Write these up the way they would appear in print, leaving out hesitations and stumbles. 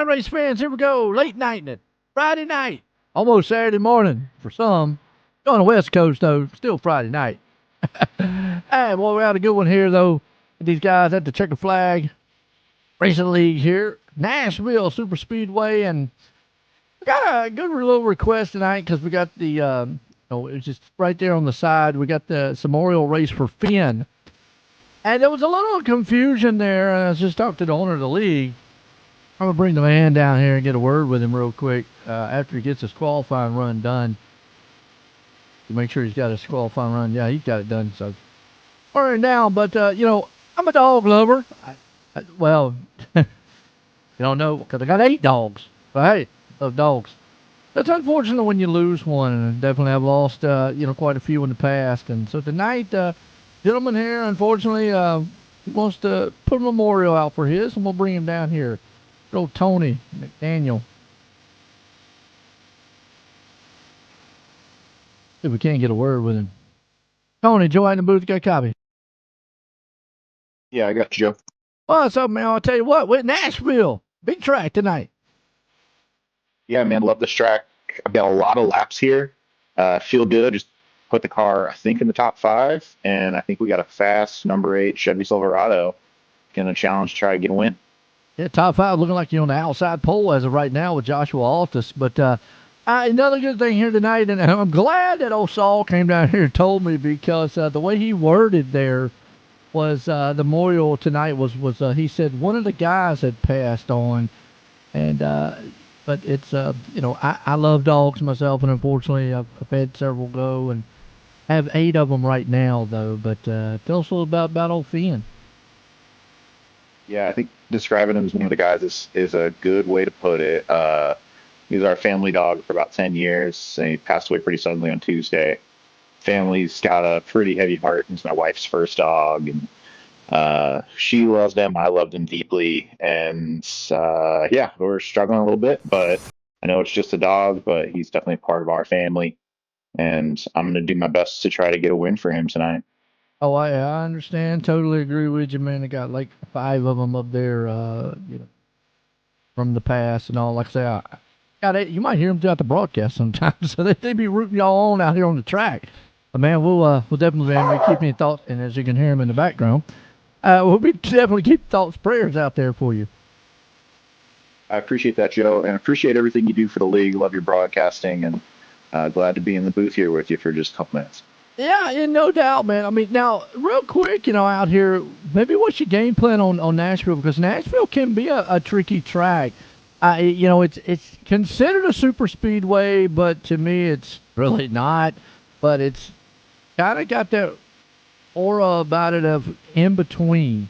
right, race fans, here we go. Late night, Friday night, almost Saturday morning for some. On the West Coast, though, still Friday night. Hey, boy, we had a good one here, though. These guys at the Checkered Flag Racing League here, Nashville Super Speedway, and we got a good little request tonight because we got it's just right there on the side. We got the memorial race for Finn. And there was a little confusion there. I just talked to the owner of the league. I'm going to bring the man down here and get a word with him real quick after he gets his qualifying run done. To make sure he's got his qualifying run. Yeah, he's got it done. So, all right, now, but, I'm a dog lover. Well, you don't know because I got 8 dogs. But hey, love dogs. It's unfortunate when you lose one, and definitely I've lost, quite a few in the past. And so tonight, gentleman here, unfortunately, wants to put a memorial out for his, and we'll bring him down here. Good old Tony McDaniel. See if we can't get a word with him. Tony, Joe out in the booth, got a copy. Yeah, I got you, Joe. What's up, man? I'll tell you what, we're Nashville. Big track tonight. Yeah, man, love this track. I've got a lot of laps here. Feel good. Just put the car, I think, in the top 5, and I think we got a fast number 8 Chevy Silverado. Gonna challenge, try to get a win. Yeah, top 5 looking like you're on the outside pole as of right now with Joshua Altus. But another good thing here tonight, and I'm glad that old Saul came down here and told me because the way he worded there was the memorial tonight was he said one of the guys had passed on, and but it's I love dogs myself, and unfortunately I've had several go and have 8 of them right now though. But tell us a little about old Finn. Yeah, I think describing him as one of the guys is a good way to put it. He was our family dog for about 10 years, and he passed away pretty suddenly on Tuesday. Family's got a pretty heavy heart. He's my wife's first dog, and she loves him. I loved him deeply, and yeah, we're struggling a little bit, but I know it's just a dog, but he's definitely part of our family, and I'm going to do my best to try to get a win for him tonight. Oh, I understand. Totally agree with you, man. I got like 5 of them up there, from the past and all. Like I say, I got 8. You might hear them throughout the broadcast sometimes. So they be rooting y'all on out here on the track. But man, we'll definitely, man, we keep any thoughts, and as you can hear them in the background, we'll be definitely keep thoughts, prayers out there for you. I appreciate that, Joe, and appreciate everything you do for the league. Love your broadcasting, and glad to be in the booth here with you for just a couple minutes. Yeah, no doubt, man. I mean, now, real quick, out here, maybe what's your game plan on Nashville? Because Nashville can be a tricky track. It's considered a super speedway, but to me, it's really not. But it's kind of got that aura about it of in between.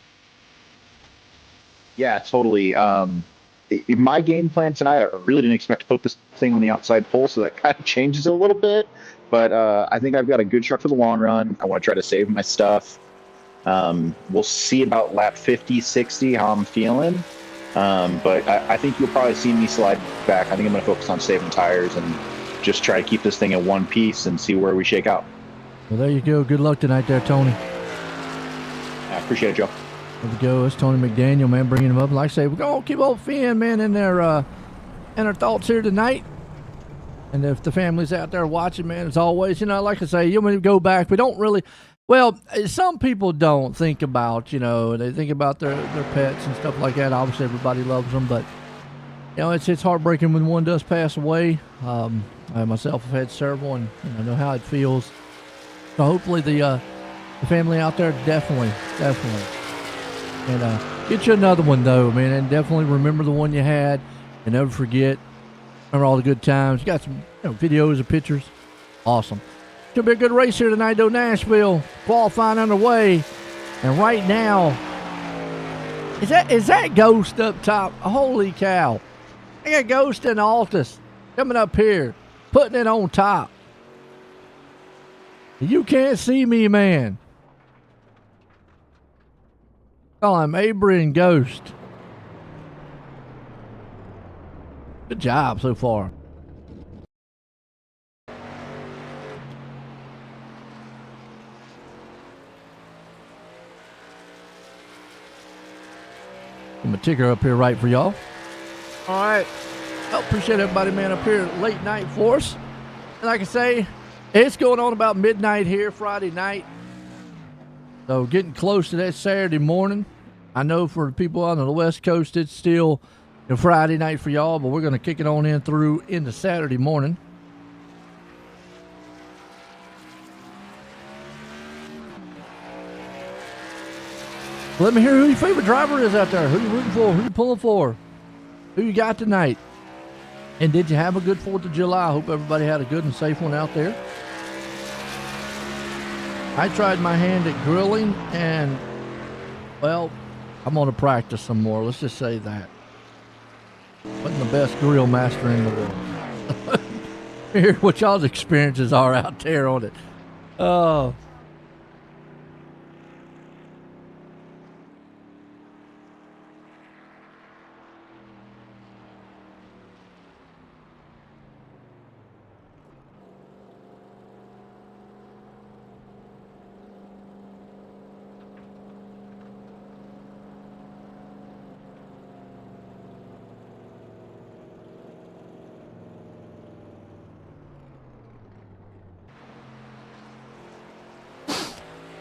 Yeah, totally. In my game plan tonight, I really didn't expect to put this thing on the outside pole, so that kind of changes it a little bit. But I think I've got a good truck for the long run. I want to try to save my stuff. We'll see about lap 50, 60 how I'm feeling. But I think you'll probably see me slide back. I think I'm going to focus on saving tires and just try to keep this thing in one piece and see where we shake out. Well, there you go. Good luck tonight there, Tony. I appreciate it, Joe. There we go. It's Tony McDaniel, man, bringing him up. Like I say, we're going to keep old Finn, man, in our thoughts here tonight. And if the family's out there watching, man, as always, like I say, you want to go back. We don't really, well, some people don't think about, they think about their pets and stuff like that. Obviously, everybody loves them, but, it's heartbreaking when one does pass away. I myself have had several, and I know how it feels. So hopefully the family out there definitely. And get you another one, though, man, and definitely remember the one you had and never forget. Remember all the good times. You got some videos and pictures. Awesome. Should be a good race here tonight, though. Nashville qualifying underway. And right now, is that Ghost up top? Holy cow. I got Ghost and Altus coming up here, putting it on top. You can't see me, man. Oh, I'm Abry and Ghost. Good job so far. Get my ticker up here right for y'all. All right. Well, appreciate everybody, man, up here late night for us. And like I say, it's going on about midnight here, Friday night. So getting close to that Saturday morning. I know for the people on the West Coast, it's still Friday night for y'all, but we're going to kick it on in through into Saturday morning. Let me hear who your favorite driver is out there. Who you rooting for? Who you pulling for? Who you got tonight? And did you have a good 4th of July? I hope everybody had a good and safe one out there. I tried my hand at grilling, and, well, I'm going to practice some more. Let's just say that. Wasn't the best grill master in the world. Hear what y'all's experiences are out there on it. Oh.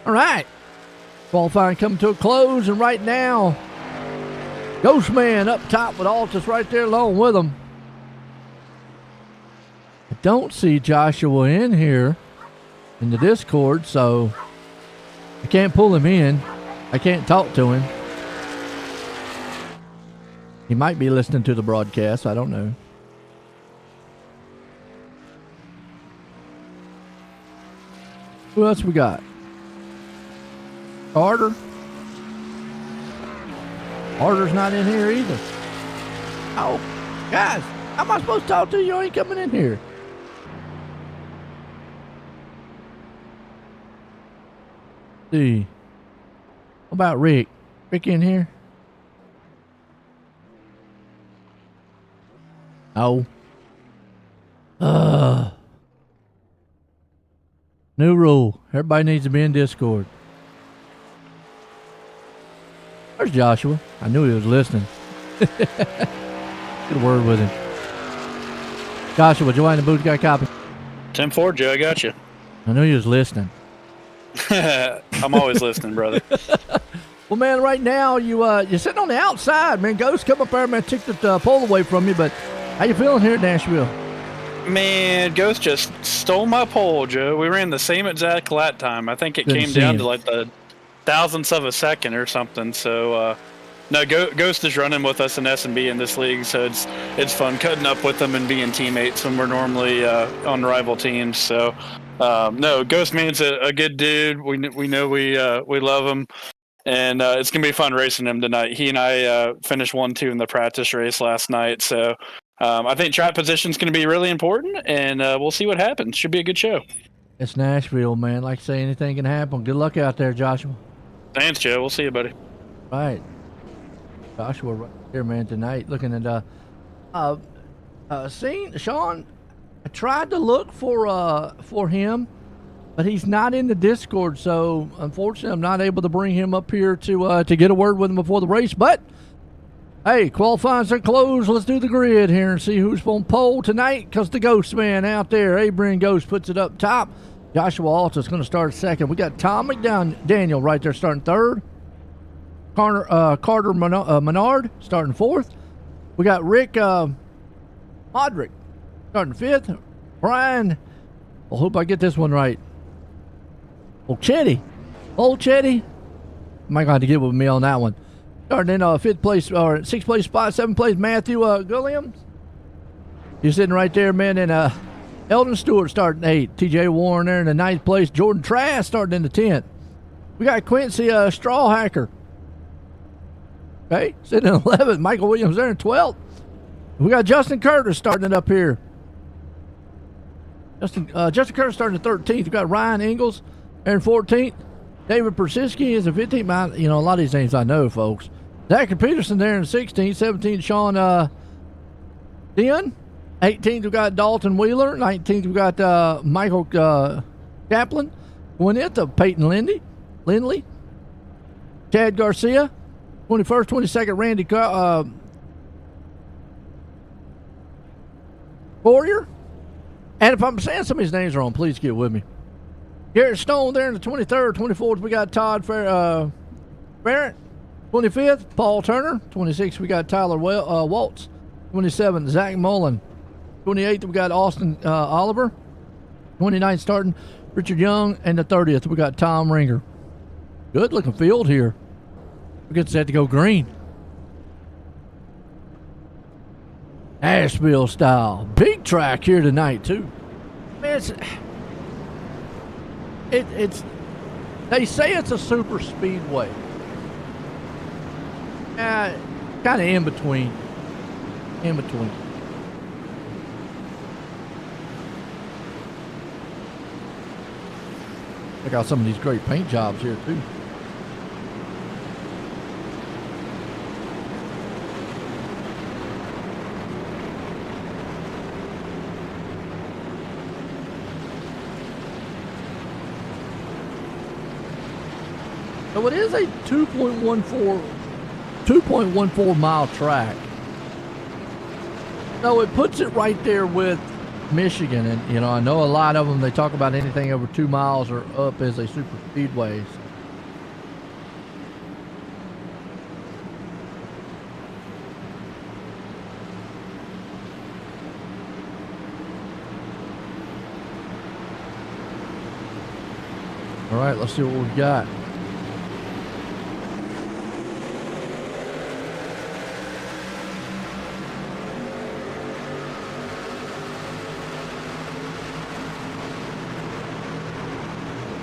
All right. Qualifying coming to a close, and right now, Ghostman up top with Altus right there along with him. I don't see Joshua in here in the Discord, so I can't pull him in. I can't talk to him. He might be listening to the broadcast. I don't know. Who else we got? Carter's not in here either. Oh, guys, how am I supposed to talk to you? You ain't coming in here. See. What about Rick? Rick in here? Oh. New rule. Everybody needs to be in Discord. Where's Joshua? I knew he was listening. Get a word with him. Joshua, Joanne the booth got a copy. 10-4, Joe, I got you. I knew he was listening. I'm always listening, brother. Well, man, right now you're sitting on the outside, man. Ghost, come up there, man. Took the pole away from you, but how you feeling here at Nashville? Man, Ghost just stole my pole, Joe. We ran the same exact lap time. I think it came down to like the thousandths of a second or something. So, no, Ghost is running with us in S&B in this league, so it's fun cutting up with them and being teammates when we're normally on rival teams. So, no, Ghost Man's a good dude. We know we love him, and it's gonna be fun racing him tonight. He and I finished 1-2 in the practice race last night, so I think track position is gonna be really important, and we'll see what happens. Should be a good show. It's Nashville, man. Like I say, anything can happen. Good luck out there, Joshua. Thanks, Joe. We'll see you, buddy. Right. Joshua right here, man, tonight. Looking at seeing Sean. I tried to look for him, but he's not in the Discord, so unfortunately I'm not able to bring him up here to get a word with him before the race. But hey, qualifying's are closed. Let's do the grid here and see who's on pole tonight, because the Ghost Man out there, Abraham Ghost, puts it up top. Joshua Alta's going to start second. We got Tom McDaniel right there starting third. Carter Menard starting fourth. We got Rick Modric starting fifth. Brian, I hope I get this one right. Old Chetty. Am I going to have to get with me on that one? Starting in fifth place, or sixth place spot, seventh place, Matthew Gilliam. He's sitting right there, man, and Eldon Stewart starting 8th. TJ Warren there in the 9th place. Jordan Trask starting in the 10th. We got Quincy Strawhacker. Okay, sitting in 11th. Michael Williams there in 12th. We got Justin Curtis starting it up here. Justin Curtis starting in 13th. We got Ryan Ingalls there in 14th. David Persiski is in 15th. You know, a lot of these names I know, folks. Zachary Peterson there in 16th. 17th, Sean Dion. 18th, we got Dalton Wheeler. 19th, we got Michael Kaplan. Going into Peyton Lindley. Chad Garcia. 21st, 22nd, Warrior. And if I'm saying some of these names wrong, please get with me. Garrett Stone there in the 23rd. 24th, we got Todd Barrett. 25th, Paul Turner. 26th, we got Tyler Waltz. 27th, Zach Mullen. 28th, we got Austin Oliver. 29th, starting Richard Young. And the 30th, we got Tom Ringer. Good looking field here. We get set to go green. Nashville style. Big track here tonight, too. Man, it's they say it's a super speedway. Kind of in between. In between. Check out some of these great paint jobs here, too. So it is a 2.14 mile track. So it puts it right there with Michigan. And, you know, I know a lot of them, they talk about anything over 2 miles or up as a super speedway. All right, let's see what we've got.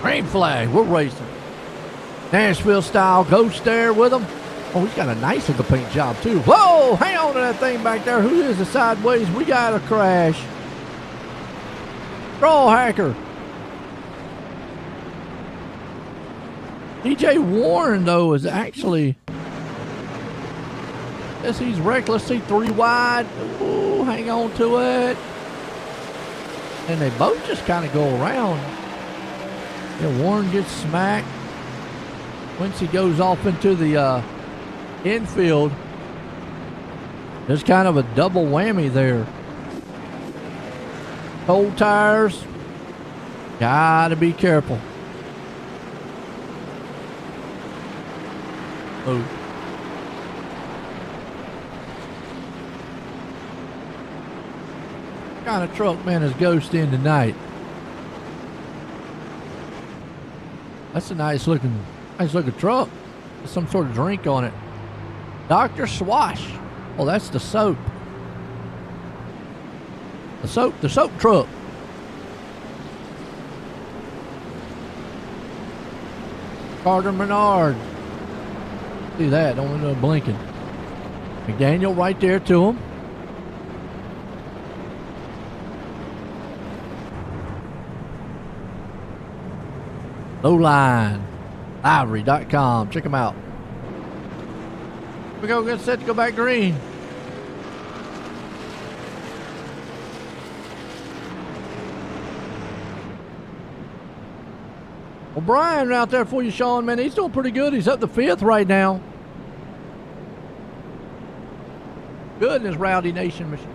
Green flag, we're racing. Nashville style Ghost there with him. Oh, he's got a nice little paint job too. Whoa, hang on to that thing back there. Who is the sideways? We got a crash. Straw hacker. DJ Warren, though, is actually... Guess he's reckless. See, 3 wide. Ooh, hang on to it. And they both just kind of go around. Yeah, Warren gets smacked. Once he goes off into the infield, there's kind of a double whammy there. Cold tires. Gotta be careful. Oh. What kind of truck, man, is Ghost in tonight? That's a nice looking truck. There's some sort of drink on it. Dr. Swash. Oh, that's the soap. The soap truck. Carter Menard. See that, don't end up blinking. McDaniel right there to him. Lowline. Livery.com. Check them out. We go get set to go back green. Well, Brian out there for you, Sean, man. He's doing pretty good. He's up to 5th right now. Good in this Rowdy Nation machine.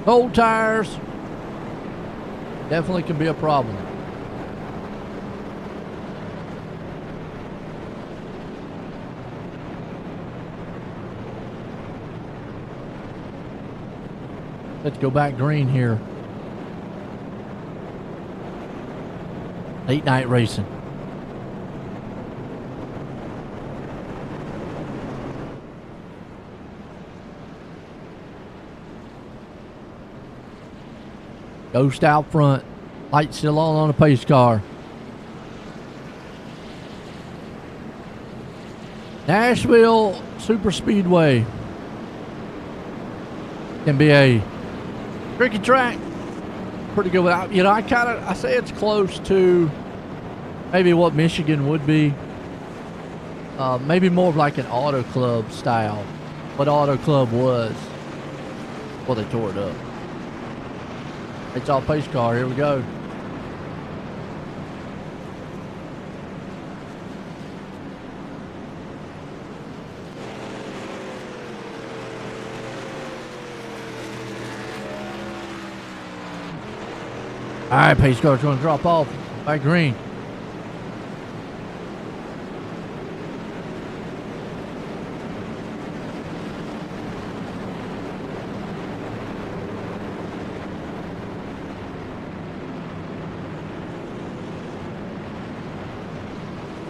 Cold tires. Definitely can be a problem. Let's go back green here. Late night racing. Ghost out front. Light still on the pace car. Nashville Super Speedway can be a tricky track. Pretty good without, you know, I say it's close to maybe what Michigan would be. Maybe more of like an auto club style. What auto club was. Well, they tore it up. It's all pace car. Here we go. All right, pace car's going to drop off by green.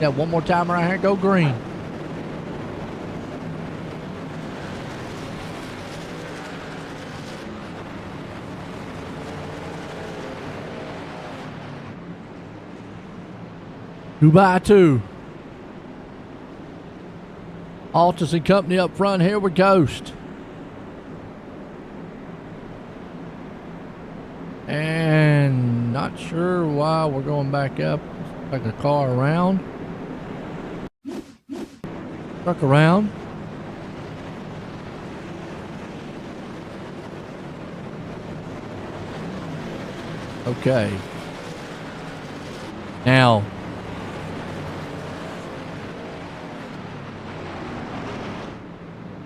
Got one more time right here. Go green. Dubai 2. Altus and company up front here with Ghost. And not sure why we're going back up. Like a car around. Truck around. Okay. Now.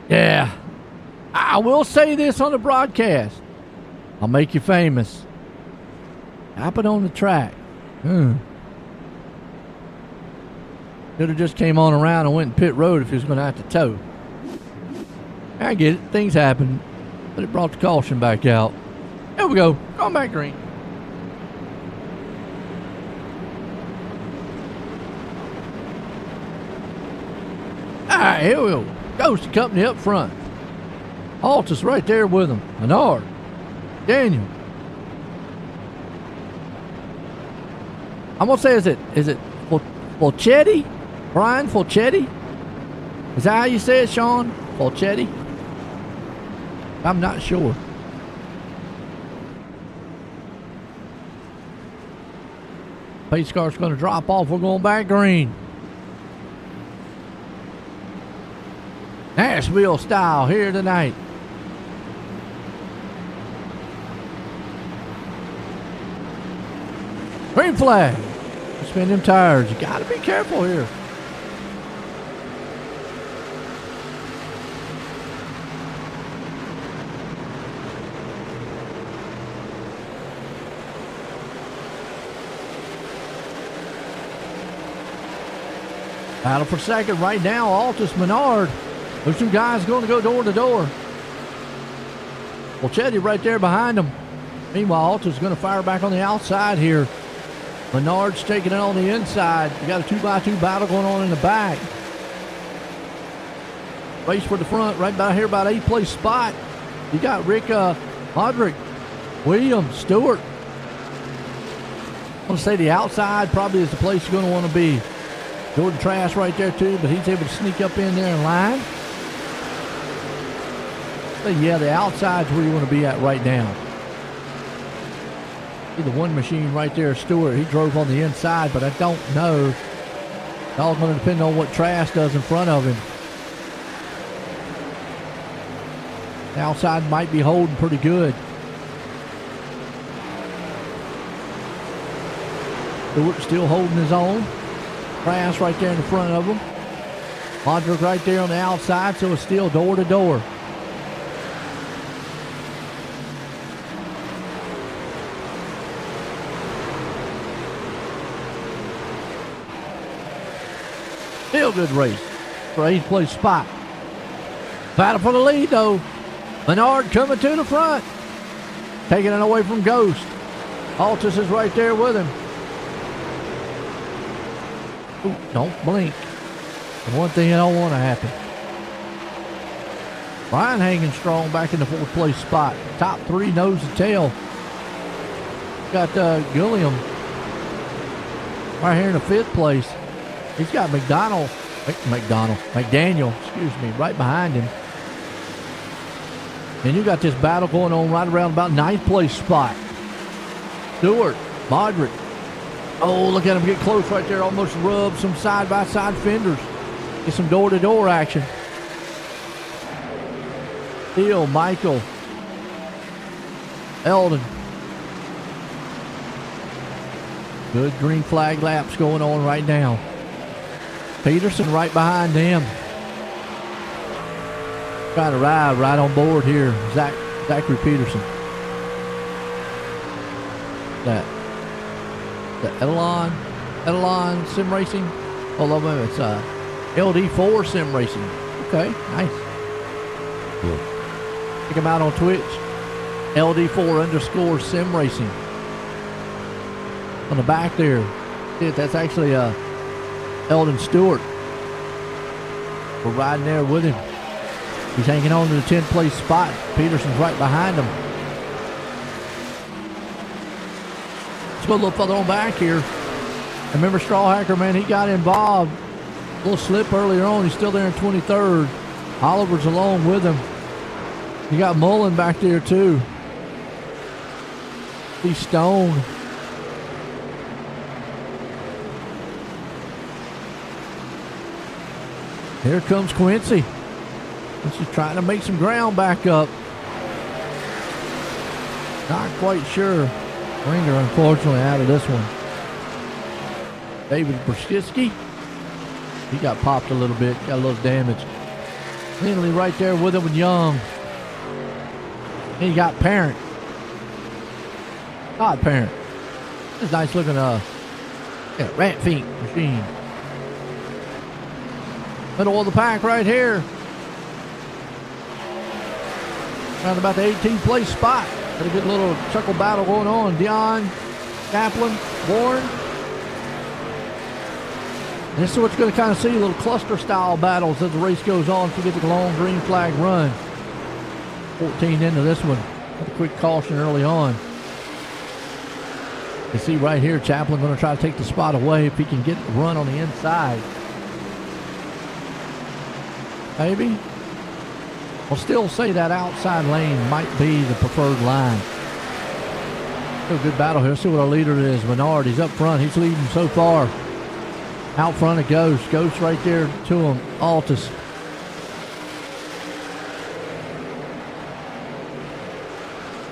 Yeah. I will say this on the broadcast. I'll make you famous. Happened on the track. Could have just came on around and went in pit road if he was going to have to tow. I get it. Things happen. But it brought the caution back out. There we go. Going back green. Alright, here we go. Ghost company up front. Altus right there with him. Menard. Daniel. I'm going to say, is it Fulchetti? Brian Fulchetti? Is that how you say it, Sean? Fulchetti? I'm not sure. Pace car's going to drop off. We're going back green. Nashville style here tonight. Green flag. Spin them tires. You got to be careful here. Battle for second right now. Altus Menard. Those two guys going to go door to door. Fulchetti right there behind them. Meanwhile, Altus going to fire back on the outside here. Menard's taking it on the inside. You got a 2x2 battle going on in the back. Race for the front, right by here, about 8th place spot. You got Rick Modric, Williams, Stewart. I'm going to say the outside probably is the place you're going to want to be. Jordan Trask right there too, but he's able to sneak up in there in line. So yeah, the outside's where you want to be at right now. See the one machine right there, Stewart. He drove on the inside, but I don't know. It's all going to depend on what Trask does in front of him. The outside might be holding pretty good. Stewart still holding his own. Trask right there in the front of him. Modric right there on the outside, so it's still door to door. Still good race for 8th place spot. Battle for the lead though. Menard coming to the front. Taking it away from Ghost. Altus is right there with him. Ooh, don't blink. And one thing I don't want to happen. Brian hanging strong back in the 4th place spot. Top 3 nose to tail. Got Gilliam right here in the 5th place. He's got McDaniel, excuse me, right behind him. And you got this battle going on right around about 9th place spot. Stewart, Modric. Oh, look at him get close right there. Almost rub some side-by-side fenders. Get some door-to-door action. Theo, Michael, Eldon. Good green flag laps going on right now. Peterson right behind them. Trying to ride right on board here. Zachary Peterson. That the Edelon Sim Racing. Oh, no, it's LD4 Sim Racing. Okay, nice. Cool. Check them out on Twitch. LD4 _ Sim Racing. On the back there, that's actually Eldon Stewart. We're riding there with him. He's hanging on to the 10th place spot. Peterson's right behind him. Let's go a little further on back here. Remember Straw Hacker, man, he got involved. A little slip earlier on. He's still there in 23rd. Oliver's along with him. You got Mullen back there too. He's Stone. Here comes Quincy. Quincy's trying to make some ground back up. Not quite sure. Ringer, unfortunately, out of this one. David Brzezinski. He got popped a little bit. Got a little damage. Lindley right there with him with Young. And you got Parent. Todd Parent. This nice looking rat feet machine. Middle of the pack right here. Around about the 18th place spot. Got a good little chuckle battle going on. Dion, Kaplan, Warren. And this is what you're going to kind of see, little cluster style battles as the race goes on to get the long green flag run. 14 into this one. Got a quick caution early on. You see right here, Chaplin going to try to take the spot away if he can get the run on the inside. Maybe. I'll still say that outside lane might be the preferred line. Still a good battle here. Let's see what our leader is. Menard, he's up front. He's leading so far. Out front of Ghost. Ghost right there to him. Altus.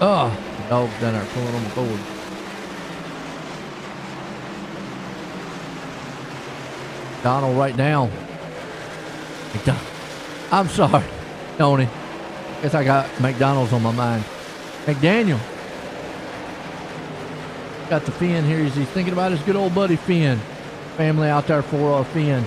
Oh, the dog's down there pulling on the board. Donald right now. I'm sorry, Tony. Guess I got McDonald's on my mind. McDaniel. Got the Finn here. He's thinking about his good old buddy Finn. Family out there for Finn.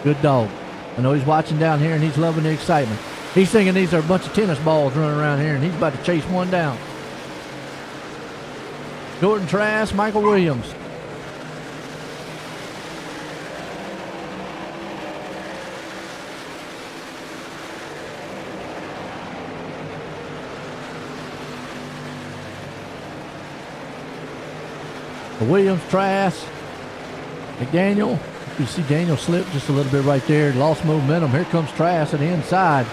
Good dog. I know he's watching down here and he's loving the excitement. He's thinking these are a bunch of tennis balls running around here and he's about to chase one down. Jordan Trask, Michael Williams. Williams, Trask, McDaniel. You see Daniel slip just a little bit right there. Lost momentum. Here comes Trask at the inside.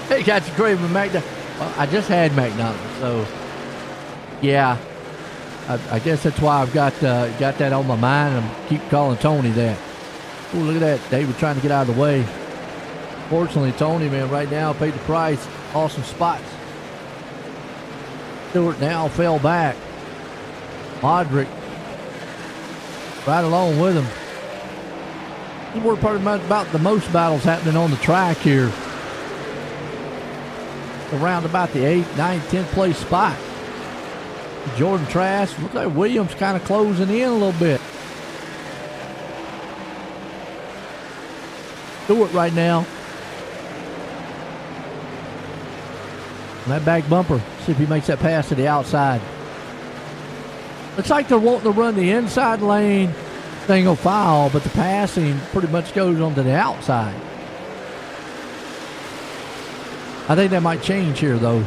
Hey, got your crave with McDonald's. Well, I just had McDonald's, so yeah. I guess that's why I've got that on my mind. And keep calling Tony that. Oh, look at that. David trying to get out of the way. Fortunately, Tony, man, right now paid the price. Awesome spots. Stewart now fell back. Modric right along with him. We're probably about the most battles happening on the track here. Around about the 8th, 9th, 10th place spot. Jordan Trask. Looks like Williams kind of closing in a little bit. Stewart right now. And that back bumper. See if he makes that pass to the outside. Looks like they're wanting to run the inside lane single file, but the passing pretty much goes onto the outside. I think that might change here, though.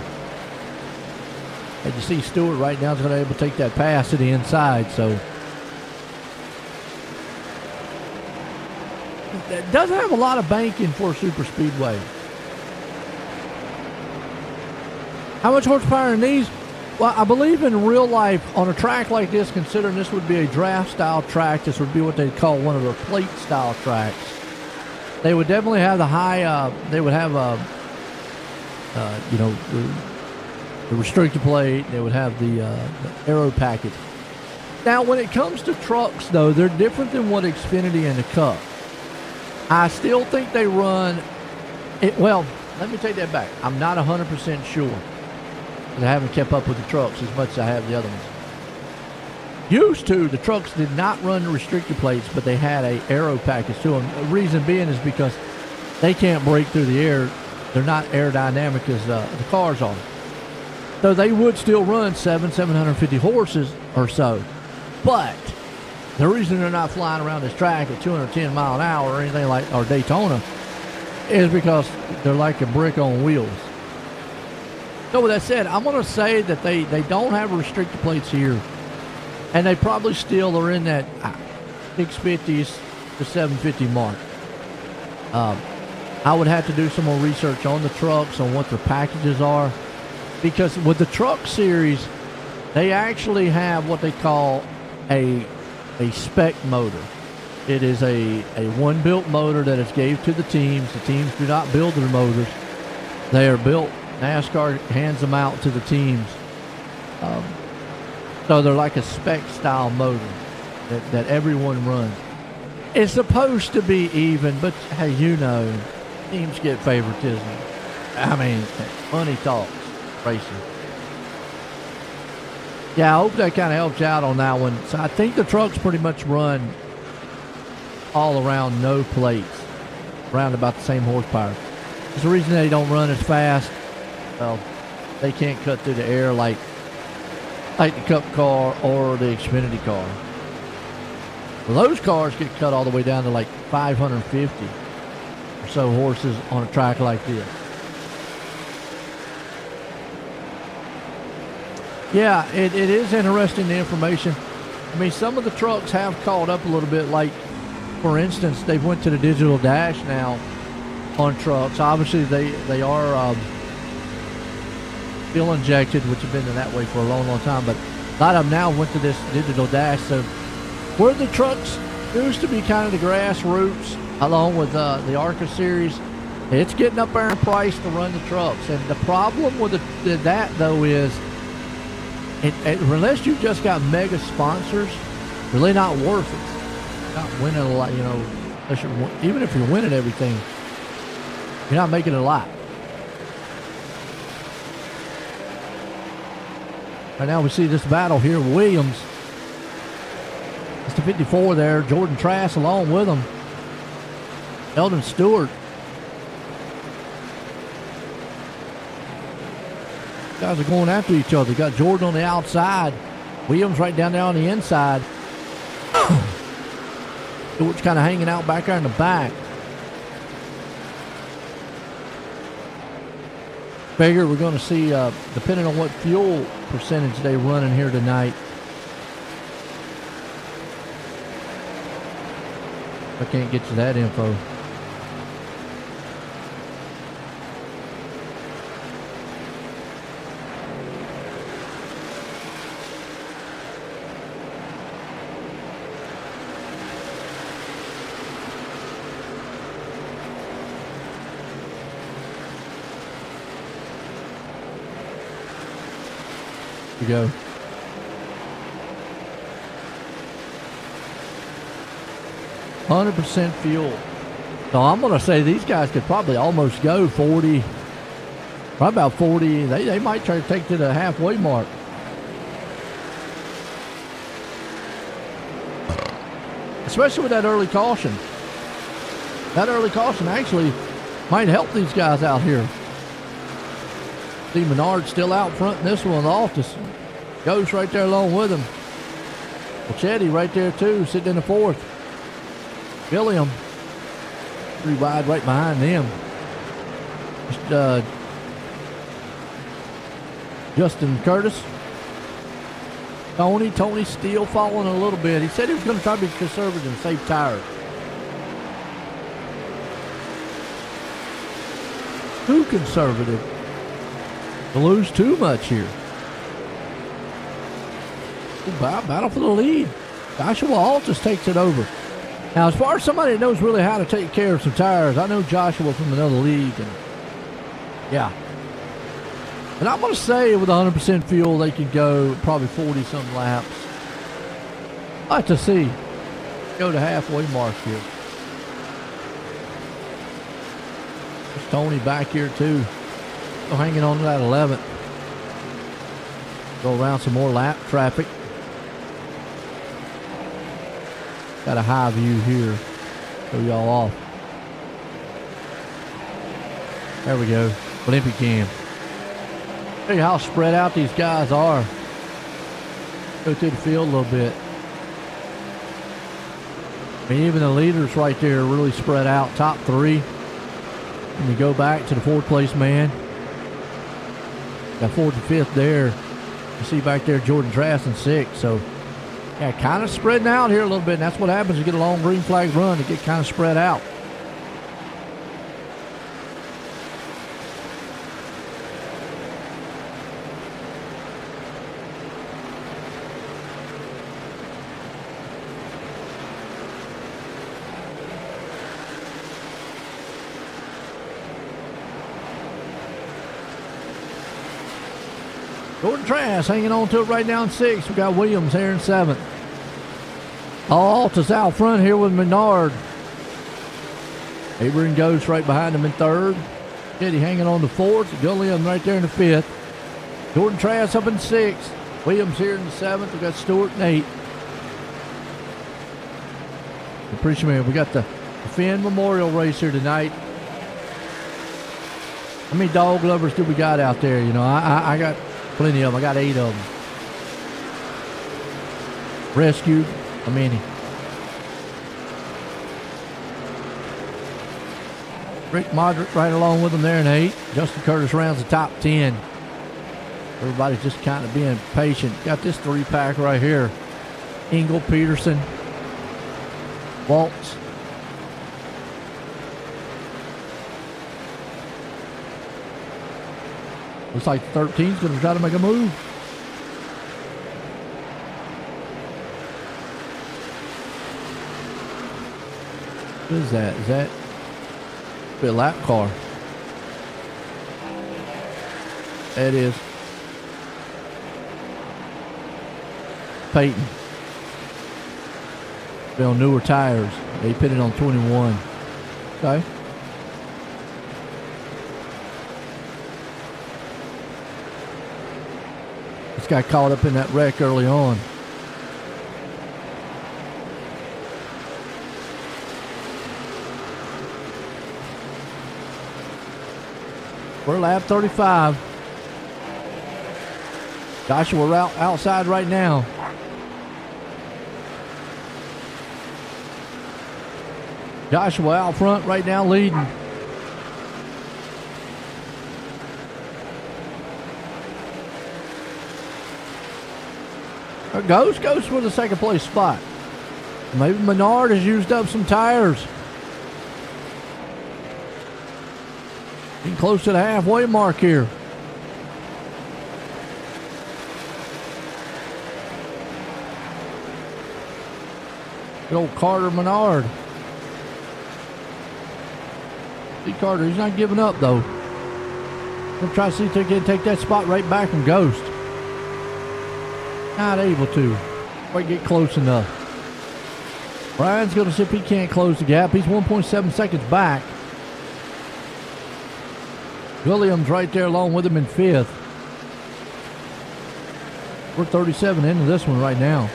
As you see, Stewart right now is going to be able to take that pass to the inside, so. It doesn't have a lot of banking for a super speedway. How much horsepower in these? Well, I believe in real life, on a track like this, considering this would be a draft-style track, this would be what they'd call one of their plate-style tracks. They would definitely have the high, they would have, the restrictor plate. They would have the aero package. Now, when it comes to trucks, though, they're different than what Xfinity and the Cup. I still think they run Well, let me take that back. I'm not 100% sure. I haven't kept up with the trucks as much as I have the other ones. Used to, the trucks did not run the restrictor plates, but they had a aero package to them. The reason being is because they can't break through the air. They're not aerodynamic as the cars are. So they would still run 750 horses or so. But the reason they're not flying around this track at 210 mile an hour or anything like, or Daytona, is because they're like a brick on wheels. So with that said, I'm going to say that they don't have restrictor plates here. And they probably still are in that 650s to 750 mark. I would have to do some more research on the trucks, on what their packages are. Because with the truck series, they actually have what they call a spec motor. It is a one-built motor that is gave to the teams. The teams do not build their motors. They are built. NASCAR hands them out to the teams. So they're like a spec-style motor that everyone runs. It's supposed to be even, but hey, you know, teams get favoritism. I mean, money talks racing. Yeah, I hope that kind of helps you out on that one. So I think the trucks pretty much run all around no plates, around about the same horsepower. There's the reason they don't run as fast. Well, they can't cut through the air like the Cup car or the Xfinity car. Well, those cars get cut all the way down to like 550 or so horses on a track like this. Yeah, it is interesting, the information. I mean, some of the trucks have caught up a little bit. Like, for instance, they've went to the digital dash now on trucks. Obviously, they are fuel injected, which have been that way for a long, long time. But a lot of them now went to this digital dash. So where the trucks used to be kind of the grassroots, along with the ARCA series, it's getting up there in price to run the trucks. And the problem with that, though, is unless you've just got mega sponsors, really not worth it. Not winning a lot, you know. Even if you're winning everything, you're not making it a lot. Right now we see this battle here. Williams, it's the 54 there. Jordan Trask along with him. Eldon Stewart. Guys are going after each other. Got Jordan on the outside. Williams right down there on the inside. Stewart's kind of hanging out back there in the back. Figure we're going to see, depending on what fuel percentage they run in here tonight. I can't get to that info. You go. %100% fuel. So I'm going to say these guys could probably almost go 40, probably about 40. They might try to take to the halfway mark. Especially with that early caution. That early caution actually might help these guys out here. See Menard still out front in this one. Altus goes right there along with him. Chetty right there too, sitting in the fourth. Gilliam 3 wide right behind them. Justin Curtis. Tony still following a little bit. He said he was going to try to be conservative and save tires. Too conservative. To lose too much here. Battle for the lead. Joshua Altus takes it over. Now, as far as somebody that knows really how to take care of some tires, I know Joshua from another league. And yeah. And I'm going to say with 100% fuel, they can go probably 40-some laps. I'd like to see. Go to halfway mark here. There's Tony back here too. Still hanging on to that 11th. Go around some more lap traffic. Got a high view here. Show y'all off. There we go. Olympic cam. Show you how spread out these guys are. Go through the field a little bit. I mean, even the leaders right there are really spread out. Top three. And you go back to the 4th place man. Got 4th and 5th there. You see back there Jordan Trask in 6th. So, yeah, kind of spreading out here a little bit. And that's what happens. You get a long green flag run. It get kind of spread out. Jordan Trask hanging on to it right now in 6th. We got Williams here in 7th. Alta's out front here with Menard. Abraham Ghost right behind him in 3rd. Eddie hanging on to 4th. Gulliam right there in the 5th. Jordan Trask up in 6th. Williams here in the 7th. We got Stewart in 8th. Appreciate it. We got the Finn Memorial race here tonight. How many dog lovers do we got out there? You know, I got plenty of them. I got 8 of them. Rescued. How many? Rick Modric right along with them there in 8. Justin Curtis rounds the top 10. Everybody's just kind of being patient. Got this 3-pack right here. Engel, Peterson, Waltz. Looks like the 13's going to try to make a move. What is that? Is that a lap car? That is Peyton. They're on newer tires. They pitted on 21. Okay. This guy caught up in that wreck early on. We're lap 35. Joshua outside right now. Joshua out front right now leading. Ghost with a 2nd place spot. Maybe Menard has used up some tires. Getting close to the halfway mark here. Good old Carter Menard. See Carter, he's not giving up though. Gonna try to see if he can take that spot right back from Ghost. Not able to. Quite get close enough. Brian's gonna see if he can't close the gap. He's 1.7 seconds back. Williams right there along with him in 5th. We're 37 into this one right now.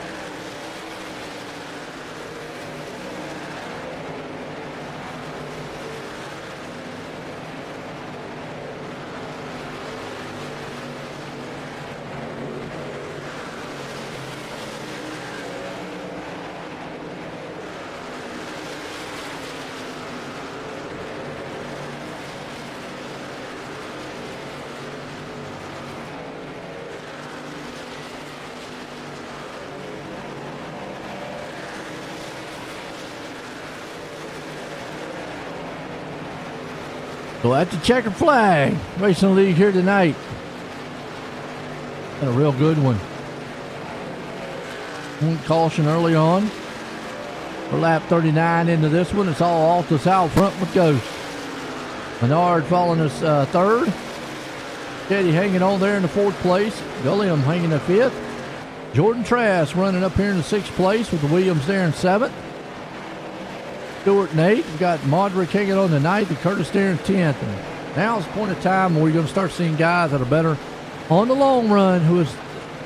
So at the checkered flag racing league here tonight. And a real good one. One caution early on. We're lap 39 into this one. It's all Altus out front with Ghost. Menard following us 3rd. Teddy hanging on there in the 4th place. Gulliam hanging in 5th. Jordan Trask running up here in the 6th place with the Williams there in 7th. Stewart and 8th. We've got Modric hanging on the 9th and Curtis there in 10th. And now is the point of time where you're going to start seeing guys that are better on the long run who has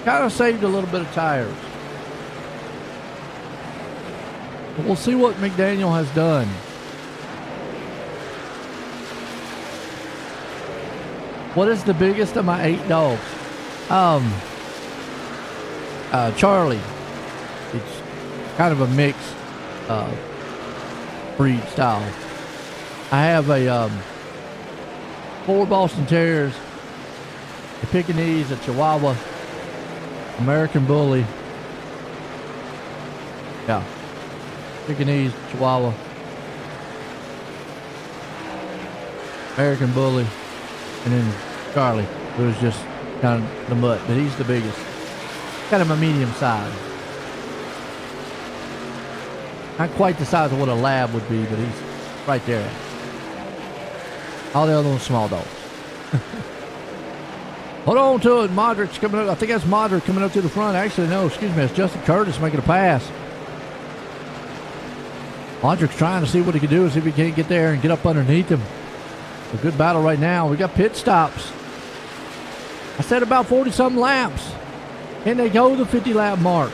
kind of saved a little bit of tires. But we'll see what McDaniel has done. What is the biggest of my 8 dogs? Charlie. It's kind of a mix breed style. I have a 4 Boston Terriers, a Pekingese, a Chihuahua, American Bully. Yeah. Pekingese, Chihuahua, American Bully, and then Charlie, who's just kind of the mutt, but he's the biggest. Kind of a medium size. Not quite the size of what a lab would be, but he's right there. All the other ones small dogs. Hold on to it. Modric's coming up. I think that's Modric coming up to the front. Actually, no, excuse me. It's Justin Curtis making a pass. Modric's trying to see what he can do, see if he can't get there and get up underneath him. A good battle right now. We got pit stops. I said about 40-something laps. And they go the 50-lap mark.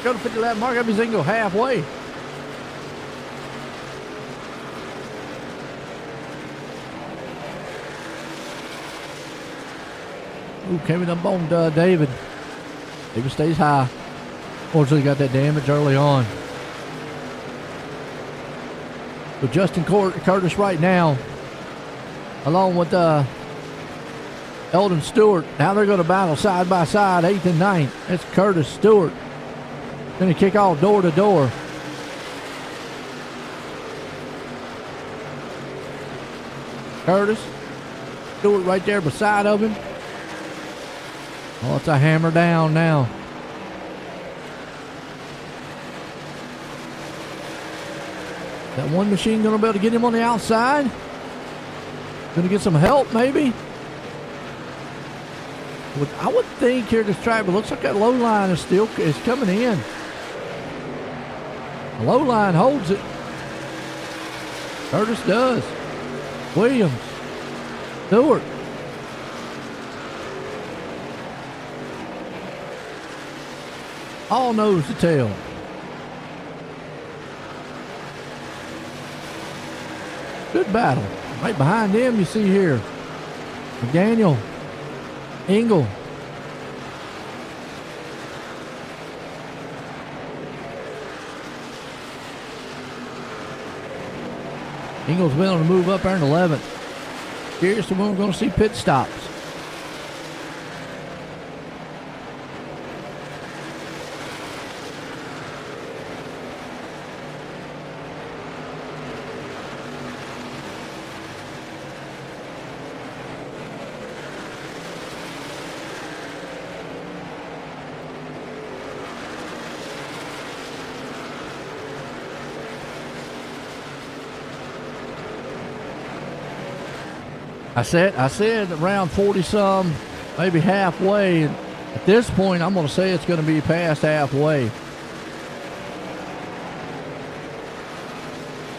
Go to 50-lap mark, that means they can go halfway. Ooh, coming up on David. David stays high. Fortunately, got that damage early on. But Justin Curtis right now, along with Eldon Stewart, now they're going to battle side by side, 8th and 9th. That's Curtis Stewart. Going to kick off door to door. Curtis Stewart right there beside of him. Oh, it's a hammer down now. That one machine going to be able to get him on the outside? Going to get some help, maybe? I would think here at this track, but looks like that low line is coming in. The low line holds it. Curtis does. Williams. Stewart. All nose to tail. Good battle. Right behind him, you see here, McDaniel, Engel. Engel's been able to move up there in 11th. Curious to when we're going to see pit stops. I said around 40-some, maybe halfway. And at this point, I'm going to say it's going to be past halfway.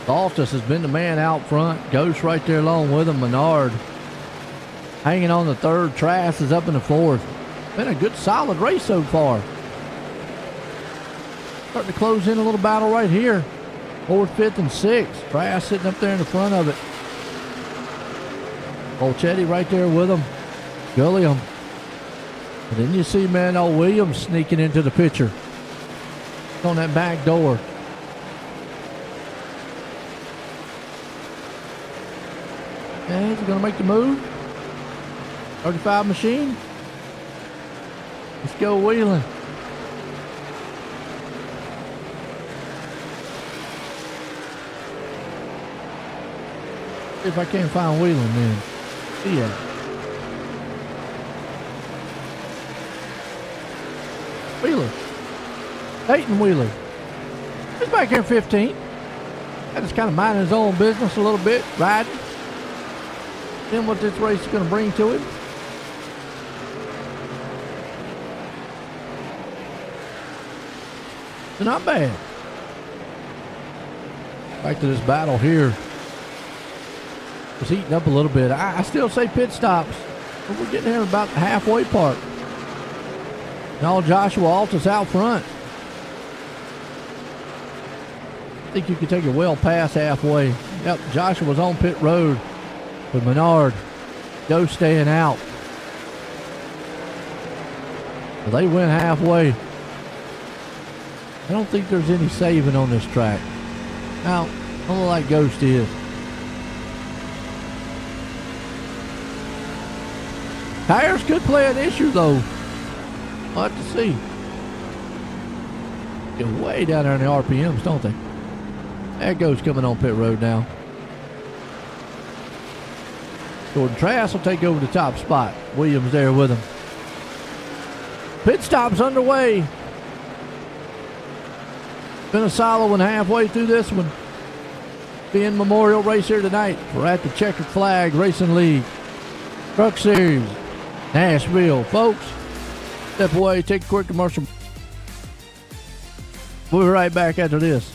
Loftus has been the man out front. Ghost right there along with him. Menard hanging on the 3rd. Trask is up in the 4th. Been a good, solid race so far. Starting to close in a little battle right here. 4th, 5th, and 6th. Trask sitting up there in the front of it. Volchetti right there with him. Gilliam. And then you see, man, old Williams sneaking into the picture. On that back door. And he's going to make the move. 35 machine. Let's go Wheeling. See if I can't find Wheeling then. Yeah. Wheeler. Dayton Wheeler. He's back here 15. And just kind of minding his own business a little bit, riding. Seeing what this race is going to bring to him. It's not bad. Back to this battle here. It's heating up a little bit. I still say pit stops, but we're getting here about the halfway part. Now Joshua Altus out front. I think you can take it well past halfway. Yep, Joshua's on pit road with Menard. Ghost staying out. Well, they went halfway. I don't think there's any saving on this track. Now, I don't look like Ghost is. Tires could play an issue, though. We'll have to see. Get way down there in the RPMs, don't they? There Ghost coming on pit road now. Jordan Trask will take over the top spot. Williams there with him. Pit stop's underway. Been a solid one halfway through this one. Being Memorial race here tonight. We're at the Checkered Flag Racing League Truck Series, Nashville. Folks, step away, take a quick commercial. We'll be right back after this.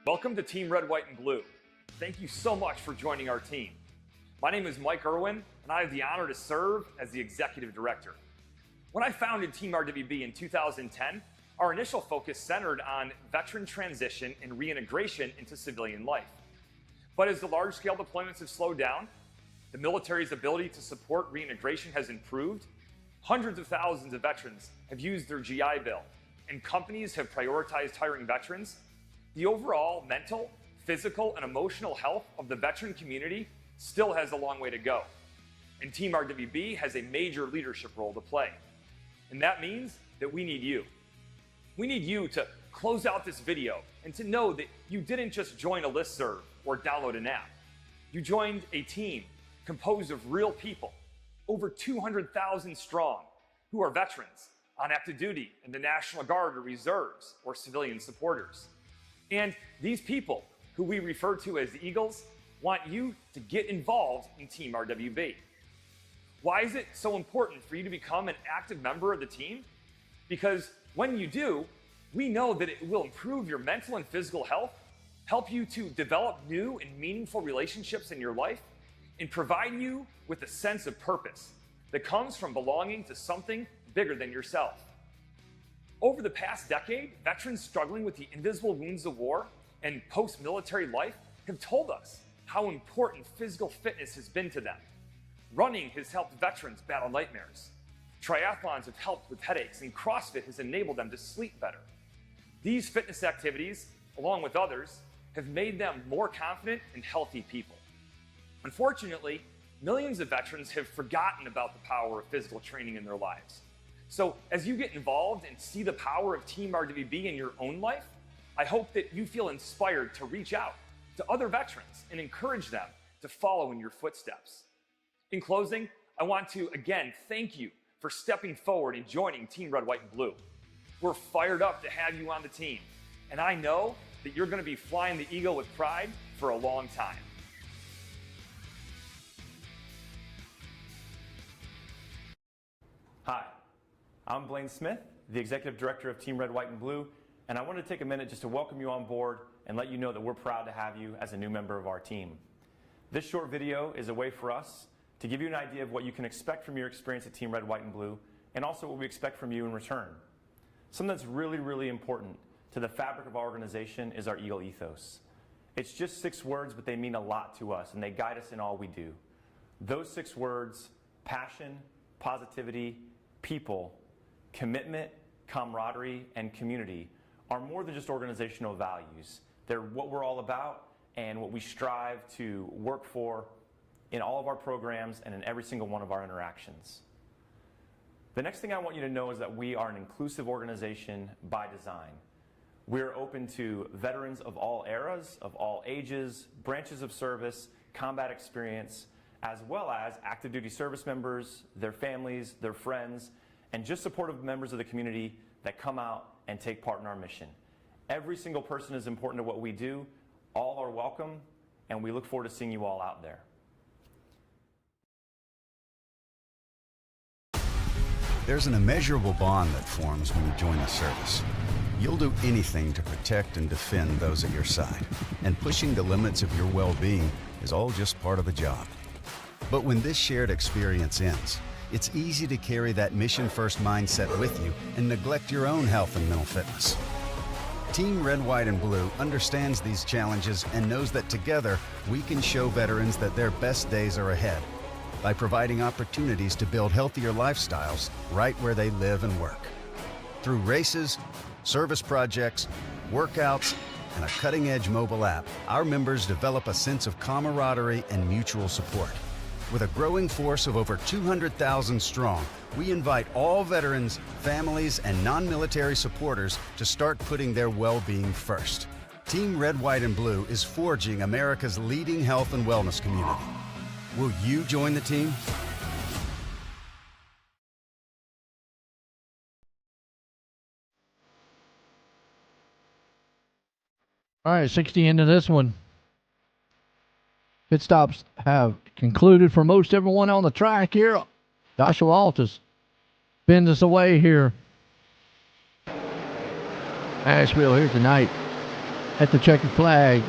Welcome to Team Red, White, and Blue. Thank you so much for joining our team. My name is Mike Irwin, and I have the honor to serve as the Executive Director. When I founded Team RWB in 2010, our initial focus centered on veteran transition and reintegration into civilian life. But as the large-scale deployments have slowed down, the military's ability to support reintegration has improved, hundreds of thousands of veterans have used their GI Bill, and companies have prioritized hiring veterans, the overall mental, physical, and emotional health of the veteran community still has a long way to go. And Team RWB has a major leadership role to play. And that means that we need you. We need you to close out this video and to know that you didn't just join a listserv or download an app. You joined a team composed of real people, over 200,000 strong, who are veterans on active duty in the National Guard or reserves or civilian supporters. And these people, who we refer to as the Eagles, want you to get involved in Team RWB. Why is it so important for you to become an active member of the team? Because when you do, we know that it will improve your mental and physical health, help you to develop new and meaningful relationships in your life, and provide you with a sense of purpose that comes from belonging to something bigger than yourself. Over the past decade, veterans struggling with the invisible wounds of war and post-military life have told us how important physical fitness has been to them. Running has helped veterans battle nightmares. Triathlons have helped with headaches, and CrossFit has enabled them to sleep better. These fitness activities, along with others, have made them more confident and healthy people. Unfortunately, millions of veterans have forgotten about the power of physical training in their lives. So as you get involved and see the power of Team RWB in your own life, I hope that you feel inspired to reach out to other veterans and encourage them to follow in your footsteps. In closing, I want to again thank you for stepping forward and joining Team Red, White, and Blue. We're fired up to have you on the team, and I know that you're going to be flying the Eagle with pride for a long time. Hi, I'm Blaine Smith, the Executive Director of Team Red, White, and Blue, and I wanted to take a minute just to welcome you on board and let you know that we're proud to have you as a new member of our team. This short video is a way for us to give you an idea of what you can expect from your experience at Team Red, White, and Blue, and also what we expect from you in return. Something that's really, really important to the fabric of our organization is our Eagle ethos. It's just 6 words, but they mean a lot to us, and they guide us in all we do. Those 6 words, passion, positivity, people, commitment, camaraderie, and community, are more than just organizational values. They're what we're all about and what we strive to work for in all of our programs and in every single one of our interactions. The next thing I want you to know is that we are an inclusive organization by design. We're open to veterans of all eras, of all ages, branches of service, combat experience, as well as active duty service members, their families, their friends, and just supportive members of the community that come out and take part in our mission. Every single person is important to what we do. All are welcome, and we look forward to seeing you all out there. There's an immeasurable bond that forms when you join the service. You'll do anything to protect and defend those at your side, and pushing the limits of your well-being is all just part of the job. But when this shared experience ends, it's easy to carry that mission-first mindset with you and neglect your own health and mental fitness. Team Red, White, and Blue understands these challenges and knows that together we can show veterans that their best days are ahead by providing opportunities to build healthier lifestyles right where they live and work. Through races, service projects, workouts, and a cutting-edge mobile app, our members develop a sense of camaraderie and mutual support. With a growing force of over 200,000 strong, we invite all veterans, families, and non-military supporters to start putting their well-being first. Team Red, White, and Blue is forging America's leading health and wellness community. Will you join the team? All right, 60 into this one. Pit stops have concluded for most everyone on the track here. Joshua Altus bends us away here. Nashville here tonight at the Checkered Flag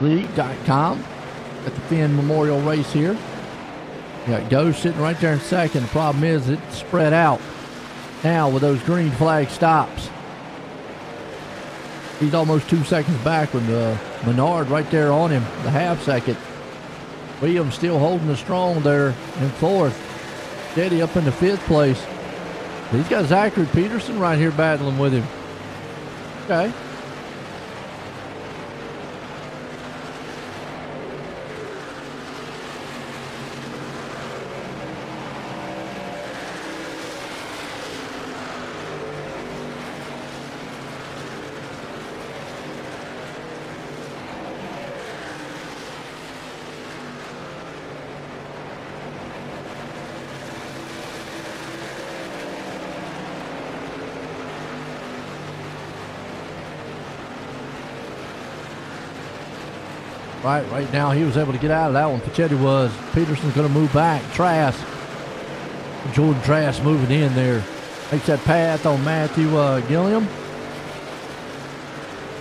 League.com at the Finn Memorial Race here. You got Ghost sitting right there in second. The problem is it's spread out now with those green flag stops. He's almost 2 seconds back with Menard right there on him, the half second. Williams still holding the strong there in fourth. Steady up into fifth place. He's got Zachary Peterson right here battling with him. Okay. Right now he was able to get out of that one. Pachetti was. Peterson's going to move back. Trask. Jordan Trask moving in there. Makes that path on Matthew Gilliam.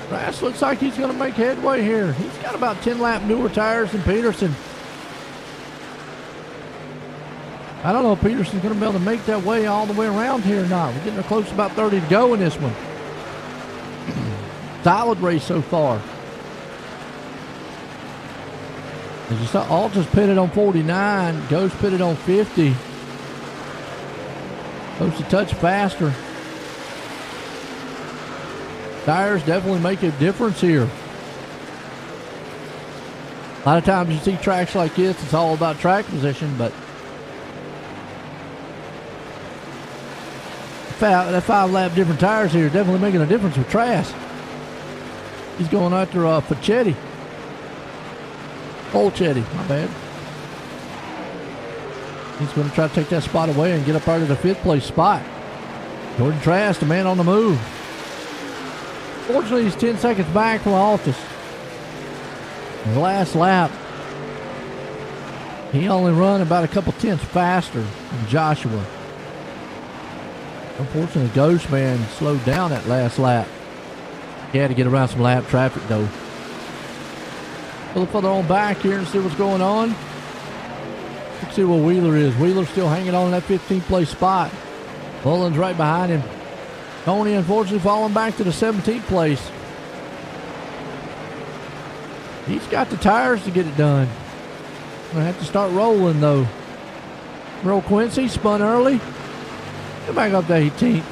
Trask looks like he's going to make headway here. He's got about 10 lap newer tires than Peterson. I don't know if Peterson's going to be able to make that way all the way around here or not. We're getting close to about 30 to go in this one. Solid race so far. As you saw, Altus pitted on 49. Ghost pitted on 50. Ghost a touch faster. Tires definitely make a difference here. A lot of times you see tracks like this, it's all about track position, but that 5 lap different tires here definitely making a difference with Trask. He's going after Pachetti. Olchetti, my bad. He's going to try to take that spot away and get up out of the 5th place spot. Jordan Trask, the man on the move. Fortunately, he's 10 seconds back from Altus. The last lap, he only run about a couple tenths faster than Joshua. Unfortunately, Ghost Man slowed down that last lap. He had to get around some lap traffic, though. A little further on back here and see what's going on. Let's see where Wheeler is. Wheeler's still hanging on in that 15th place spot. Mullen's right behind him. Tony, unfortunately, falling back to the 17th place. He's got the tires to get it done. Gonna have to start rolling, though. Roll Quincy, spun early. Get back up to 18th.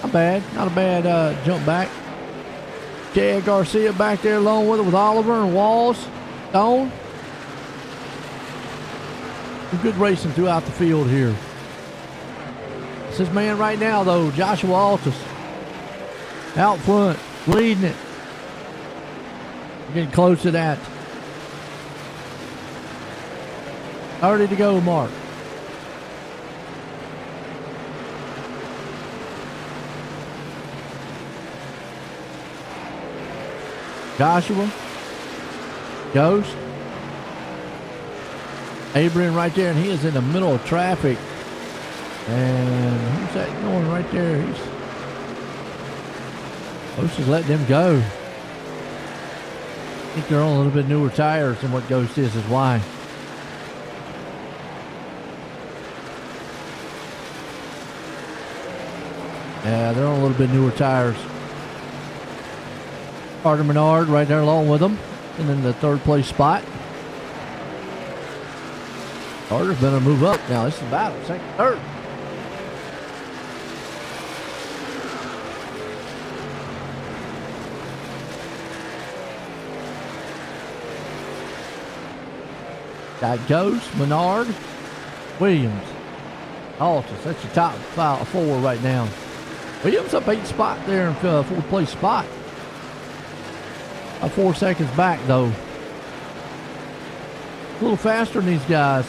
Not bad. Not a bad jump back. Chad Garcia back there along with it with Oliver and Walls. Stone. Good racing throughout the field here. It's his man right now, though, Joshua Altus. Out front, leading it. Getting close to that 30 to go mark. Joshua, Ghost, Abraham right there, and he is in the middle of traffic. And who's that going right there? Ghost is letting them go. I think they're on a little bit newer tires than what Ghost is why. Yeah, they're on a little bit newer tires. Carter Menard right there along with them. And then the third place spot. Carter's going to move up now. This is battle. Second, third. Got Ghost, Menard, Williams, Altus. That's your top 4 right now. Williams up 8th spot there in 4th place spot. 4 seconds back, though. A little faster than these guys.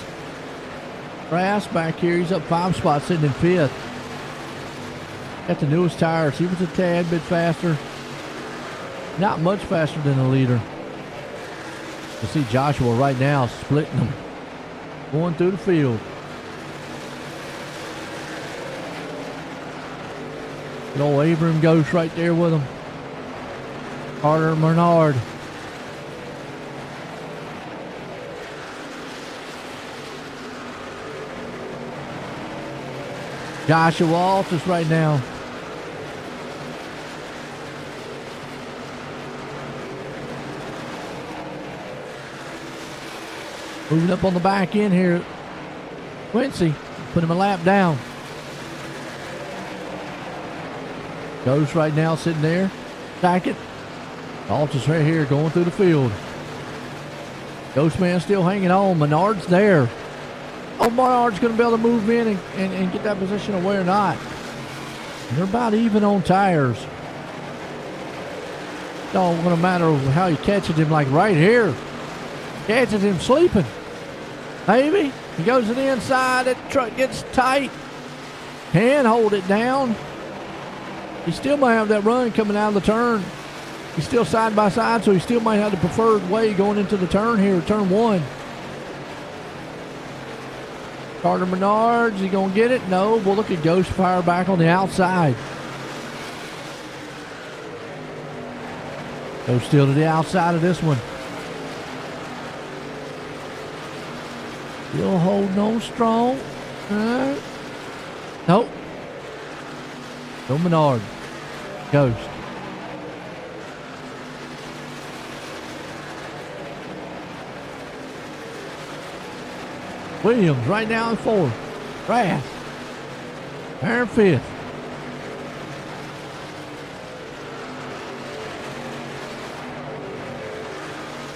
Brass back here. He's up 5 spots, sitting in 5th. Got the newest tires. He was a tad bit faster. Not much faster than the leader. You see Joshua right now splitting them. Going through the field. Good old Abram Ghost right there with him. Carter Menard. Joshua Altus right now. Moving up on the back end here. Quincy, put him a lap down. Ghost right now sitting there. Sackett. Altus right here going through the field. Ghostman still hanging on. Menard's there. Oh, Menard's going to be able to move in and get that position away or not. And they're about even on tires. Don't going to matter how he catches him, like right here. Catches him sleeping. Maybe. He goes to the inside. That truck gets tight. Can hold it down. He still might have that run coming out of the turn. He's still side by side, so he still might have the preferred way going into the turn here, turn 1. Carter Menard, is he going to get it? No. Well, look at Ghost fire back on the outside. Ghost still to the outside of this one. Still holding on strong. Nope. No Menard. Ghost. Williams right now in 4th. Brass. They're in 5th.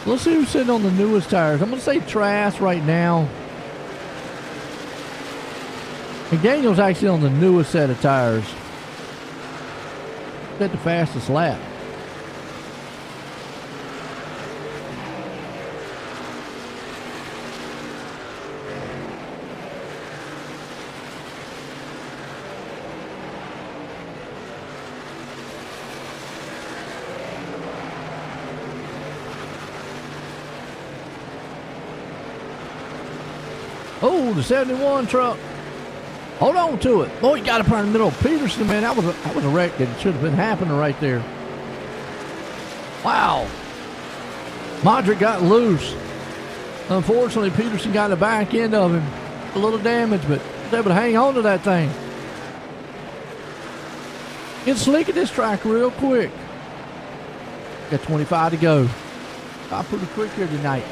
Let's see who's sitting on the newest tires. I'm going to say Trask right now. McDaniel's actually on the newest set of tires. Got the fastest lap. Oh, the 71 truck. Hold on to it. Boy, he got up right in the middle of Peterson, man. That was a wreck that should have been happening right there. Wow. Modric got loose. Unfortunately, Peterson got the back end of him. A little damage, but was able to hang on to that thing. Get slick at this track real quick. Got 25 to go. Got pretty quick here tonight.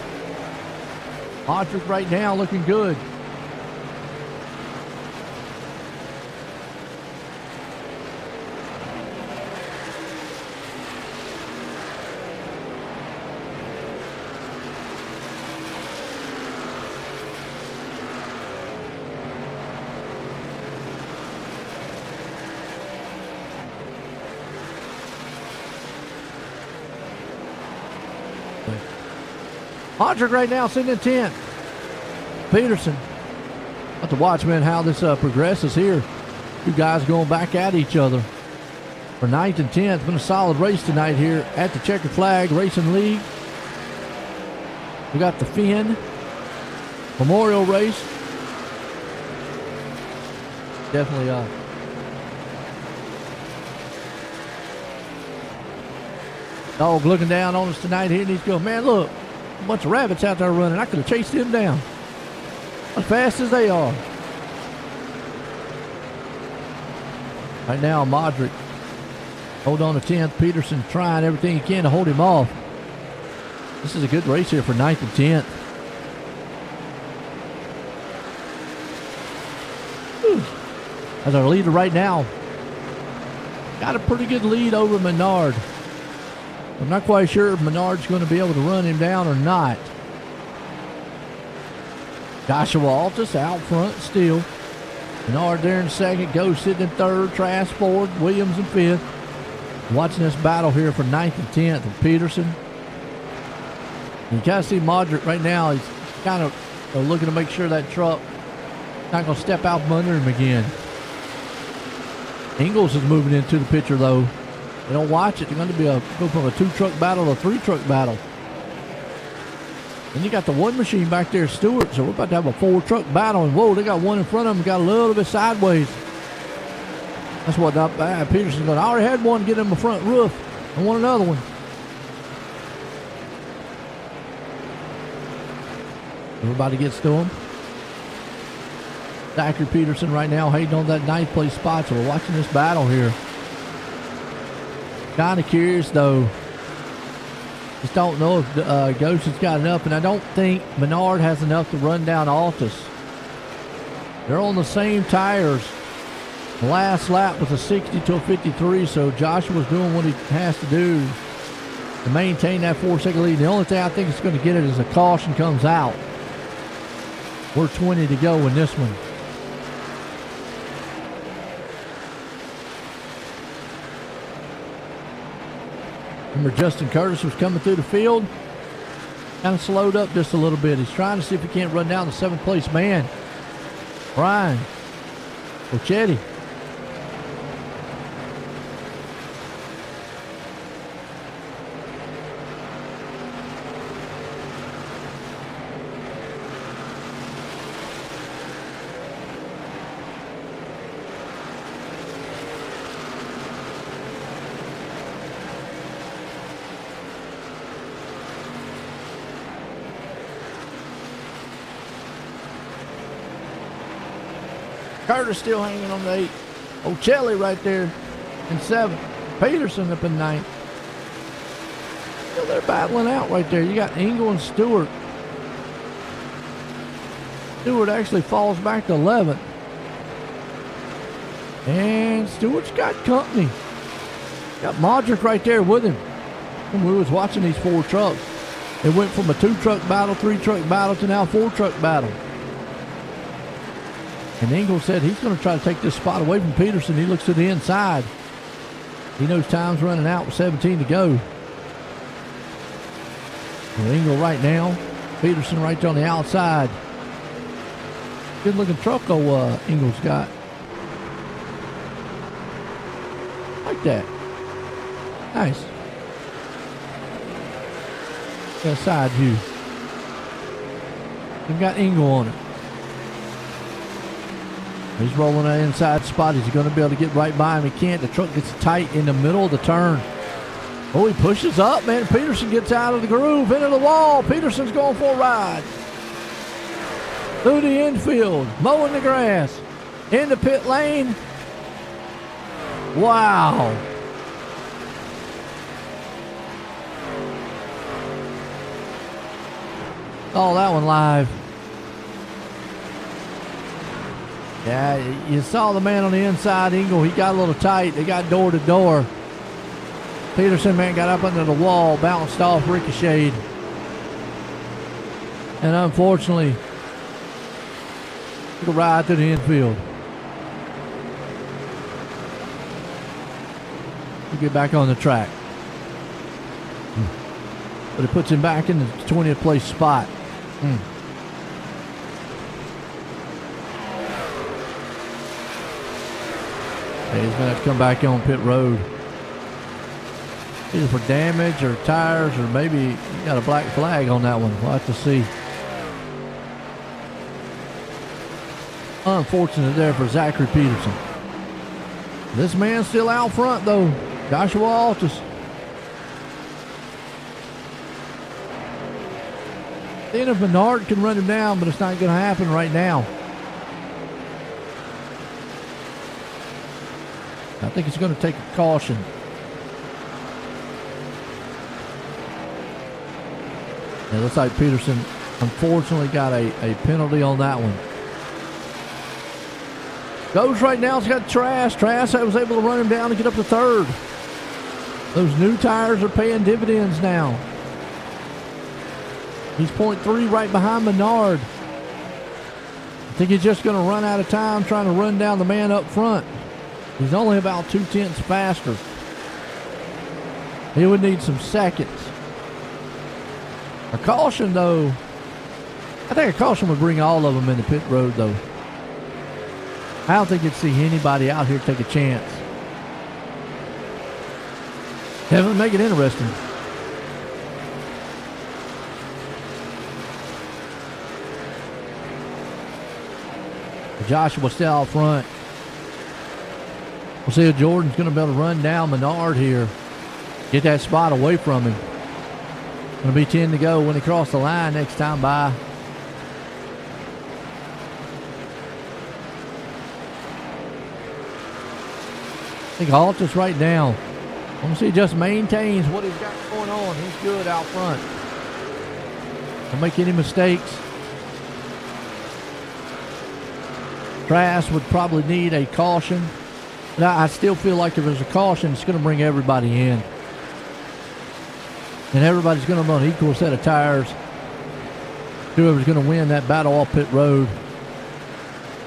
Modric right now looking good. Modric right now sitting in 10th. Peterson. Have to watch, man, how this progresses here. Two guys going back at each other for 9th and 10th. Been a solid race tonight here at the Checkered Flag Racing League. We got the Finn Memorial Race. Definitely dog looking down on us tonight here, and he's going, man, look, a bunch of rabbits out there running. I could have chased them down as fast as they are. Right now, Modric hold on to 10th. Peterson trying everything he can to hold him off. This is a good race here for 9th and 10th. Whew. As our leader right now, got a pretty good lead over Menard. I'm not quite sure if Menard's going to be able to run him down or not. Joshua Altus out front still. Menard there in second. Goes sitting in third. Trask fourth. Williams in fifth. Watching this battle here for 9th and 10th with Peterson. You kind of see Modric right now. He's kind of looking to make sure that truck not going to step out from under him again. Ingles is moving into the picture though. They don't watch it. They're going to go from a 2-truck battle to a 3-truck battle. Then you got the one machine back there, Stewart. So we're about to have a 4-truck battle. And whoa, they got one in front of them. Got a little bit sideways. That's what not bad. Peterson's going, I already had one get in the front roof. I want another one. Everybody gets to him. Zachary Peterson right now hating on that 9th place spot. So we're watching this battle here. Kind of curious though. Just don't know if Ghost has got enough, and I don't think Menard has enough to run down Altus. They're on the same tires. The last lap was a 60 to a 53, so Joshua's doing what he has to do to maintain that 4-second lead. The only thing I think is going to get it is a caution comes out. We're 20 to go in this one. Remember, Justin Curtis was coming through the field. Kind of slowed up just a little bit. He's trying to see if he can't run down the 7th place man, Brian Ochetti. Curtis still hanging on the 8. Ocelli right there in 7th. Peterson up in 9th. Still they're battling out right there. You got Engel and Stewart. Stewart actually falls back to 11th. And Stewart's got company. Got Modric right there with him. When we was watching these 4 trucks, it went from a 2-truck battle, 3-truck battle to now 4-truck battle. And Engel said he's going to try to take this spot away from Peterson. He looks to the inside. He knows time's running out with 17 to go. Well, Engel right now. Peterson right there on the outside. Good looking truck Engel's got. Like that. Nice. Got a side view. We've got Engel on it. He's rolling that inside spot. Is he going to be able to get right by him? He can't. The truck gets tight in the middle of the turn. Oh, he pushes up, man. Peterson gets out of the groove, into the wall. Peterson's going for a ride. Through the infield, mowing the grass. Into pit lane. Wow. Oh, that one live. Yeah, you saw the man on the inside, Engel. He got a little tight. They got door to door. Peterson, man, got up under the wall, bounced off, ricocheted. And unfortunately, took a ride to the infield. We'll get back on the track. but it puts him back in the 20th place spot. Yeah, he's going to have to come back on pit road. Either for damage or tires, or maybe he got a black flag on that one. We'll have to see. Unfortunate there for Zachary Peterson. This man's still out front, though. Joshua Altus. Then if Menard can run him down, but it's not going to happen right now. I think it's going to take a caution. It looks like Peterson unfortunately got a penalty on that one. Goes right now, it's got Trask. Trask was able to run him down and get up to third. Those new tires are paying dividends now. He's 0.3 right behind Menard. I think he's just going to run out of time trying to run down the man up front. He's only about 0.2 faster. He would need some seconds. A caution, though. I think a caution would bring all of them into pit road, though. I don't think you'd see anybody out here take a chance. That would make it interesting. Joshua still out front. We'll see if Jordan's going to be able to run down Menard here. Get that spot away from him. Going to be 10 to go when he crosses the line next time by. I think Altus right now. I'm going to see he just maintains what he's got going on. He's good out front. Don't make any mistakes. Trask would probably need a caution. But I still feel like if there's a caution, it's going to bring everybody in. And everybody's going to run an equal set of tires. Whoever's going to win that battle off pit road.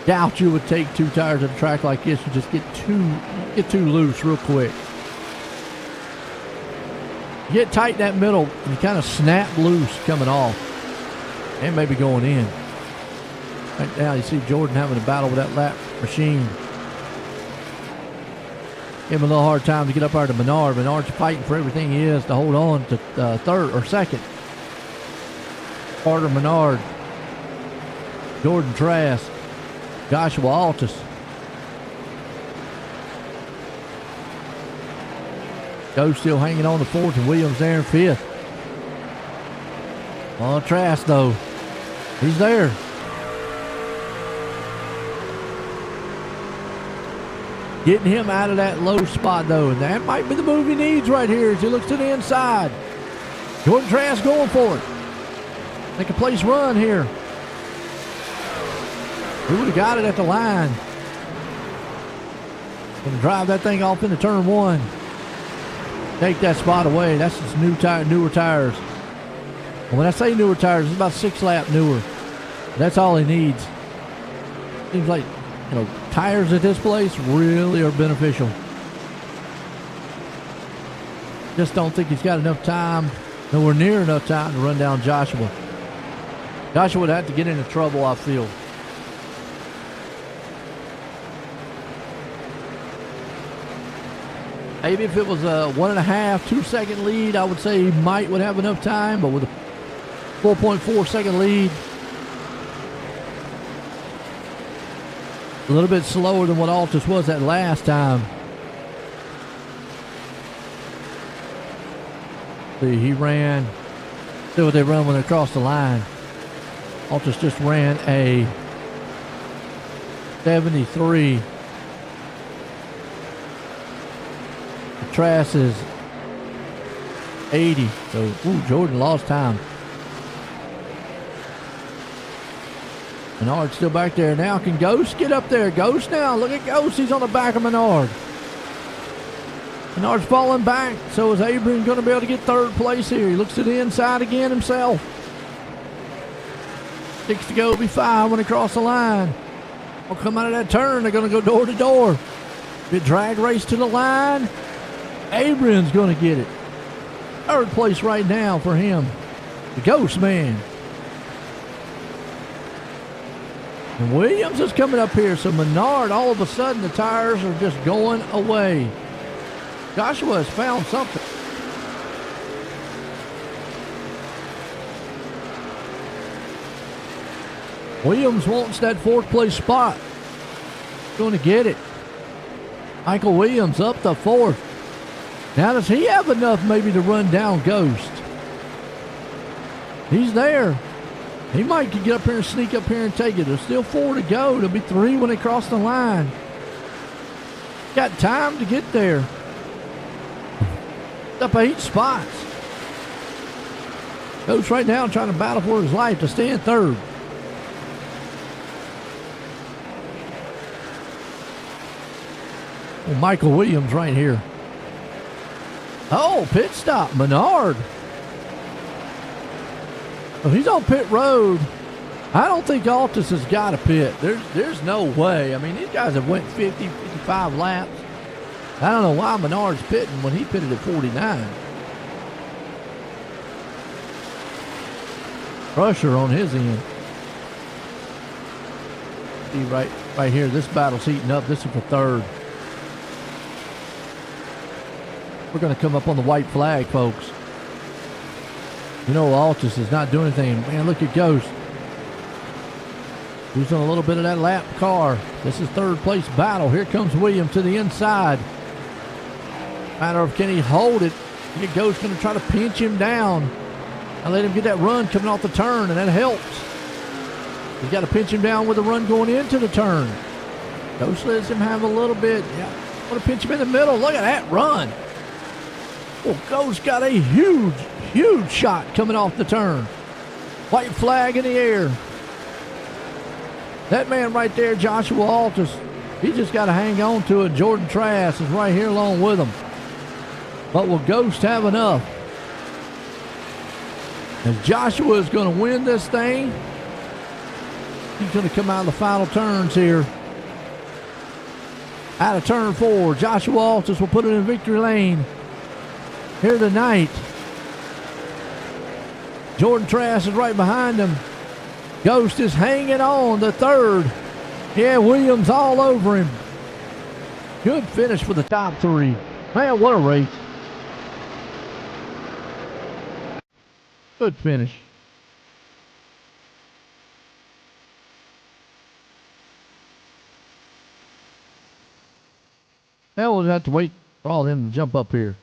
Doubt you would take two tires at a track like this and just get too loose real quick. Get tight in that middle and you kind of snap loose coming off. And maybe going in. Right now you see Jordan having a battle with that lap machine. Give him a little hard time to get up there to Menard. Menard's fighting for everything he is to hold on to third or second. Carter Menard. Jordan Trask. Joshua Altus. Joe still hanging on to fourth and Williams there in fifth. Oh, Trask though. He's there. Getting him out of that low spot though. And that might be the move he needs right here as he looks to the inside. Jordan Trask going for it. Make a place run here. He would have got it at the line. Going to drive that thing off into turn one. Take that spot away. That's his newer tires. And when I say newer tires, it's about 6 lap newer. That's all he needs. Seems like, tires at this place really are beneficial. Just don't think he's got enough time, nowhere near enough time to run down Joshua. Joshua would have to get into trouble, I feel. Maybe if it was a 1.5, 2 second lead, I would say he would have enough time, but with a 4.4 second lead, a little bit slower than what Altus was that last time. See, he ran, see what they run when they cross the line. Altus just ran a 73. Trask is 80. So, Jordan lost time. Menard's still back there. Now can Ghost get up there? Ghost now. Look at Ghost. He's on the back of Menard. Menard's falling back. So is Abram going to be able to get third place here? He looks to the inside again himself. 6 to go. Be 5 when they cross the line. They'll come out of that turn. They're going to go door to door. Be a drag race to the line. Abram's going to get it. Third place right now for him. The Ghost Man. And Williams is coming up here. So Menard, all of a sudden, the tires are just going away. Joshua has found something. Williams wants that fourth place spot. Going to get it. Michael Williams up to fourth. Now does he have enough maybe to run down Ghost? He's there. He might get up here and sneak up here and take it. There's still 4 to go. There'll be 3 when they cross the line. Got time to get there. Up 8 spots. Ghost right now trying to battle for his life to stay in third. Well, Michael Williams right here. Oh, pit stop. Menard. If he's on pit road, I don't think Altus has got a pit. There's no way. I mean, these guys have went 50, 55 laps. I don't know why Menard's pitting when he pitted at 49. Pressure on his end. See right here, this battle's heating up. This is for third. We're going to come up on the white flag, folks. You know, Altus is not doing anything. Man, look at Ghost. Losing a little bit of that lap car. This is third place battle. Here comes Williams to the inside. Matter of can he hold it? I think Ghost going to try to pinch him down. I let him get that run coming off the turn, and that helps. He's got to pinch him down with the run going into the turn. Ghost lets him have a little bit. Yeah, want to pinch him in the middle. Look at that run. Well, Ghost got a huge shot coming off the turn. White flag in the air. That man right there, Joshua Altus, he just got to hang on to it. Jordan Trask is right here along with him. But will Ghost have enough? And Joshua is going to win this thing. He's going to come out of the final turns here. Out of turn 4, Joshua Altus will put it in victory lane here tonight. Jordan Trask is right behind him. Ghost is hanging on the third. Yeah, Williams all over him. Good finish for the top 3. Man, what a race. Good finish. Now we'll have to wait for all of them to jump up here.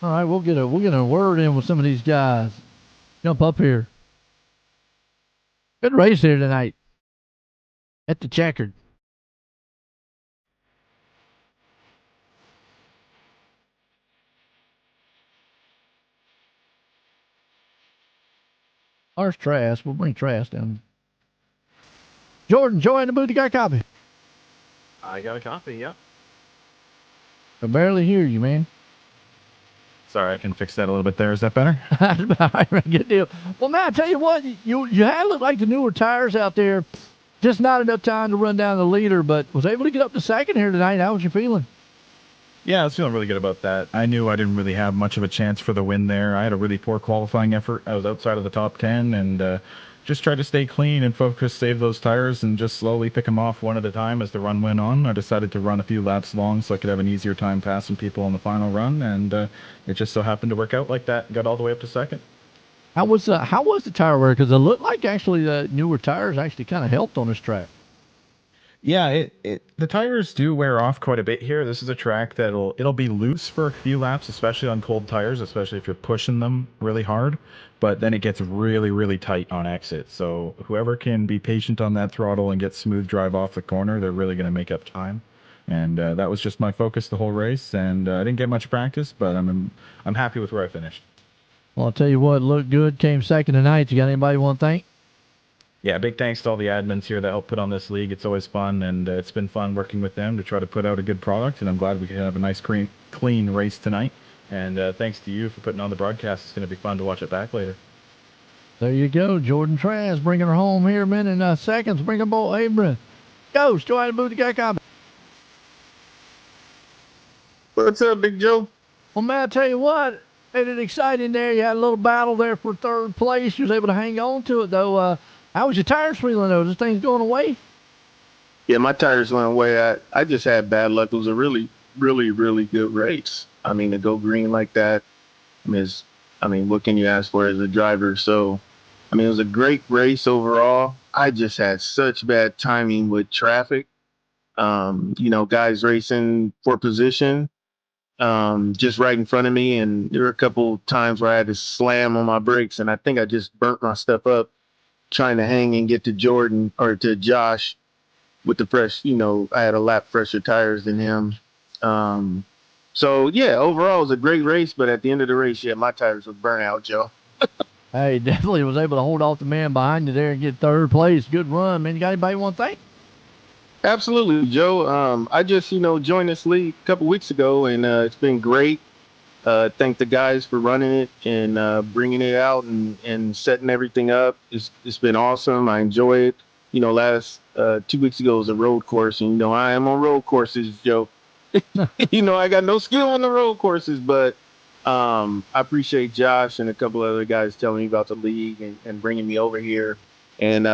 All right, we'll get a word in with some of these guys. Jump up here. Good race here tonight. At the Checkered. There's Trask. We'll bring Trask down. Jordan, join the booth. You got a copy? I got a copy, yeah. I barely hear you, man. Sorry, I can fix that a little bit there. Is that better? That's about right. Good deal. Well, man, I tell you what, you had looked like the newer tires out there. Just not enough time to run down the leader, but was able to get up to second here tonight. How was you feeling? Yeah, I was feeling really good about that. I knew I didn't really have much of a chance for the win there. I had a really poor qualifying effort. I was outside of the top 10 and just tried to stay clean and focus, save those tires, and just slowly pick them off one at a time as the run went on. I decided to run a few laps long so I could have an easier time passing people on the final run, and it just so happened to work out like that. Got all the way up to second. How was the tire wear? Because it looked like actually the newer tires actually kind of helped on this track. Yeah, the tires do wear off quite a bit here. This is a track it'll be loose for a few laps, especially on cold tires, especially if you're pushing them really hard. But then it gets really, really tight on exit. So whoever can be patient on that throttle and get smooth drive off the corner, they're really going to make up time. And that was just my focus the whole race. And I didn't get much practice, but I'm happy with where I finished. Well, I'll tell you what, looked good. Came second tonight. You got anybody you want to thank? Yeah, big thanks to all the admins here that help put on this league. It's always fun, and it's been fun working with them to try to put out a good product, and I'm glad we can have a nice, clean race tonight. And thanks to you for putting on the broadcast. It's going to be fun to watch it back later. There you go. Jordan Trask bringing her home here a minute and seconds. Bringing Bolt Abram. Ghost, go ahead and move the guy comment. What's up, Big Joe? Well, man, I tell you what, made it exciting there. You had a little battle there for third place. You was able to hang on to it, though. How was your tires feeling, though? This thing's going away? Yeah, my tires went away. I just had bad luck. It was a really, really, really good race. I mean, to go green like that, what can you ask for as a driver? So, it was a great race overall. I just had such bad timing with traffic. Guys racing for position, just right in front of me. And there were a couple times where I had to slam on my brakes, and I think I just burnt my stuff up trying to hang and get to Jordan or to Josh with the fresh, I had a lap fresher tires than him. So yeah, overall it was a great race, but at the end of the race, yeah, my tires was burnt out, Joe. Hey, definitely was able to hold off the man behind you there and get third place. Good run, man. You got anybody you want to thank? Absolutely, Joe. I just, joined this league a couple weeks ago, and it's been great. Thank the guys for running it and bringing it out and setting everything up. It's been awesome. I enjoy it. Last 2 weeks ago was a road course, and I am on road courses, Joe. I got no skill on the road courses, but I appreciate Josh and a couple other guys telling me about the league and bringing me over here. And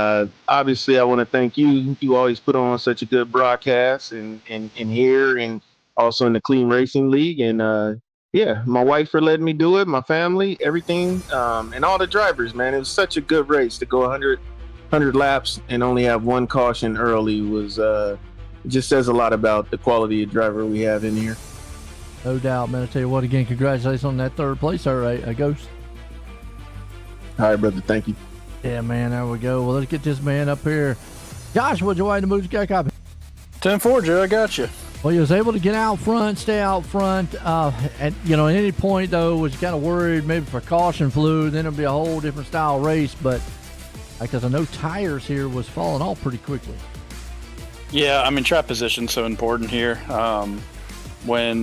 obviously, I want to thank you. You always put on such a good broadcast and here and also in the Clean Racing League. And yeah, my wife for letting me do it, my family, everything, and all the drivers, man. It was such a good race to go 100 laps and only have one caution early was just says a lot about the quality of driver we have in here. No doubt, man. I tell you what, again, congratulations on that third place, all right, Ghost. All right, brother. Thank you. Yeah, man, there we go. Well, let's get this man up here. Josh, what'd you want to move the guy copy? 10-4, Joe, I got you. Well, he was able to get out front, stay out front. At any point, though, was kind of worried maybe for caution flew, then it'll be a whole different style race. But because I know tires here was falling off pretty quickly. Yeah, track position's so important here. When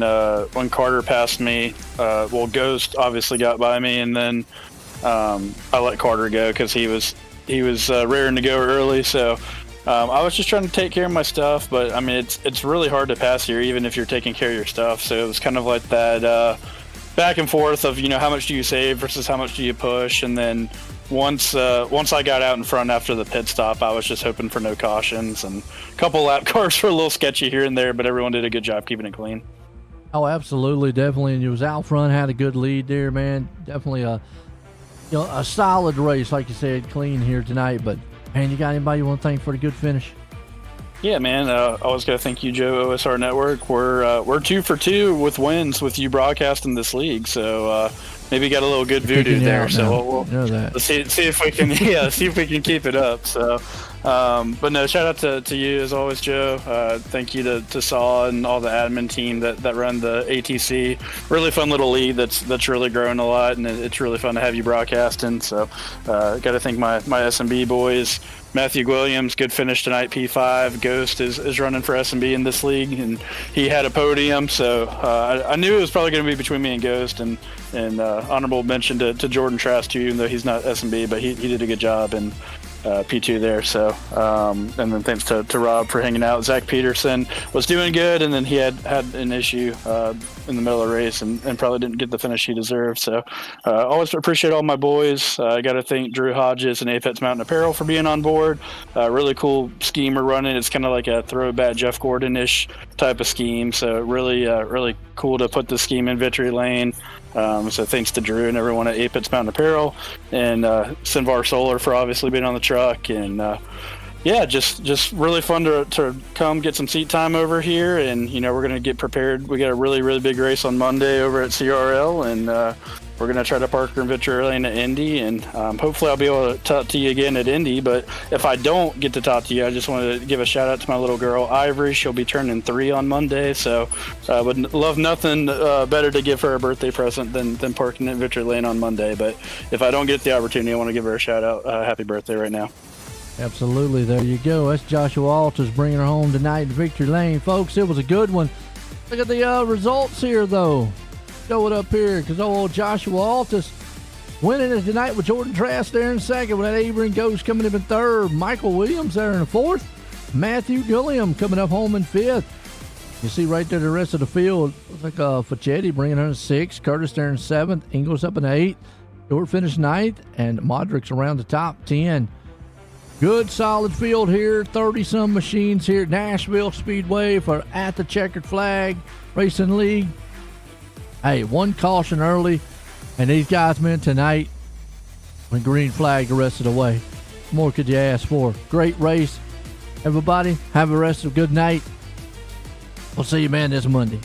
Carter passed me, Ghost obviously got by me, and then I let Carter go because he was raring to go early. So I was just trying to take care of my stuff, but it's really hard to pass here, even if you're taking care of your stuff. So it was kind of like that back and forth of how much do you save versus how much do you push, and then once I got out in front after the pit stop, I was just hoping for no cautions, and a couple lap cars were a little sketchy here and there, but everyone did a good job keeping it clean. Oh, absolutely, definitely, and you was out front, had a good lead there, man. Definitely a solid race, like you said, clean here tonight. But man, you got anybody you want to thank for the good finish? Yeah, man. I was gonna thank you, Joe, Osrnetwork. We're 2 for 2 with wins with you broadcasting this league, so maybe got a little good voodoo there. So we'll see if we can see if we can keep it up. So, but no, shout out to you as always, Joe. Thank you to Saw and all the admin team that run the ATC. Really fun little league that's really growing a lot, and it's really fun to have you broadcasting. So, got to thank my SMB boys. Matthew Williams, good finish tonight, P5. Ghost is running for SMB in this league, and he had a podium. So I knew it was probably going to be between me and Ghost, and honorable mention to Jordan Trask too, even though he's not SMB, but he did a good job in P2 there. So and then thanks to Rob for hanging out. Zach Peterson was doing good, and then he had an issue in the middle of the race and probably didn't get the finish he deserved. So always appreciate all my boys. I got to thank Drew Hodges and Apex Mountain Apparel for being on board. Really cool scheme we're running. It's kind of like a throwback Jeff Gordon-ish type of scheme. So really cool to put the scheme in Victory Lane. So thanks to Drew and everyone at Apex Mountain Apparel, and Sinvar Solar for obviously being on the truck. And yeah, just really fun to come get some seat time over here. And we're gonna get prepared. We got a really big race on Monday over at CRL, and we're gonna try to park her in Victory Lane at Indy, and hopefully I'll be able to talk to you again at Indy. But if I don't get to talk to you, I just wanted to give a shout out to my little girl Ivory. She'll be turning 3 on Monday, so would love nothing better to give her a birthday present than parking in Victory Lane on Monday. But if I don't get the opportunity, I want to give her a shout out. Happy birthday right now. Absolutely, there you go. That's Joshua Alters bringing her home tonight in Victory Lane, folks. It was a good one. Look at the results here, though. show it up here because old Joshua Altus winning it tonight with Jordan Trask there in second. With that Avery Ghost coming up in third. Michael Williams there in the fourth. Matthew Gilliam coming up home in fifth. You see right there the rest of the field. Looks like Facchetti bringing her in sixth. Curtis there in seventh. Ingles up in eighth. Stewart finished ninth. And Modric's around the top 10. Good solid field here. 30-some machines here at Nashville Speedway for At The Checkered Flag Racing League. Hey, one caution early. And these guys meant tonight went green flag the rest of the way. What more could you ask for? Great race. Everybody, have a rest of a good night. We'll see you, man, this Monday.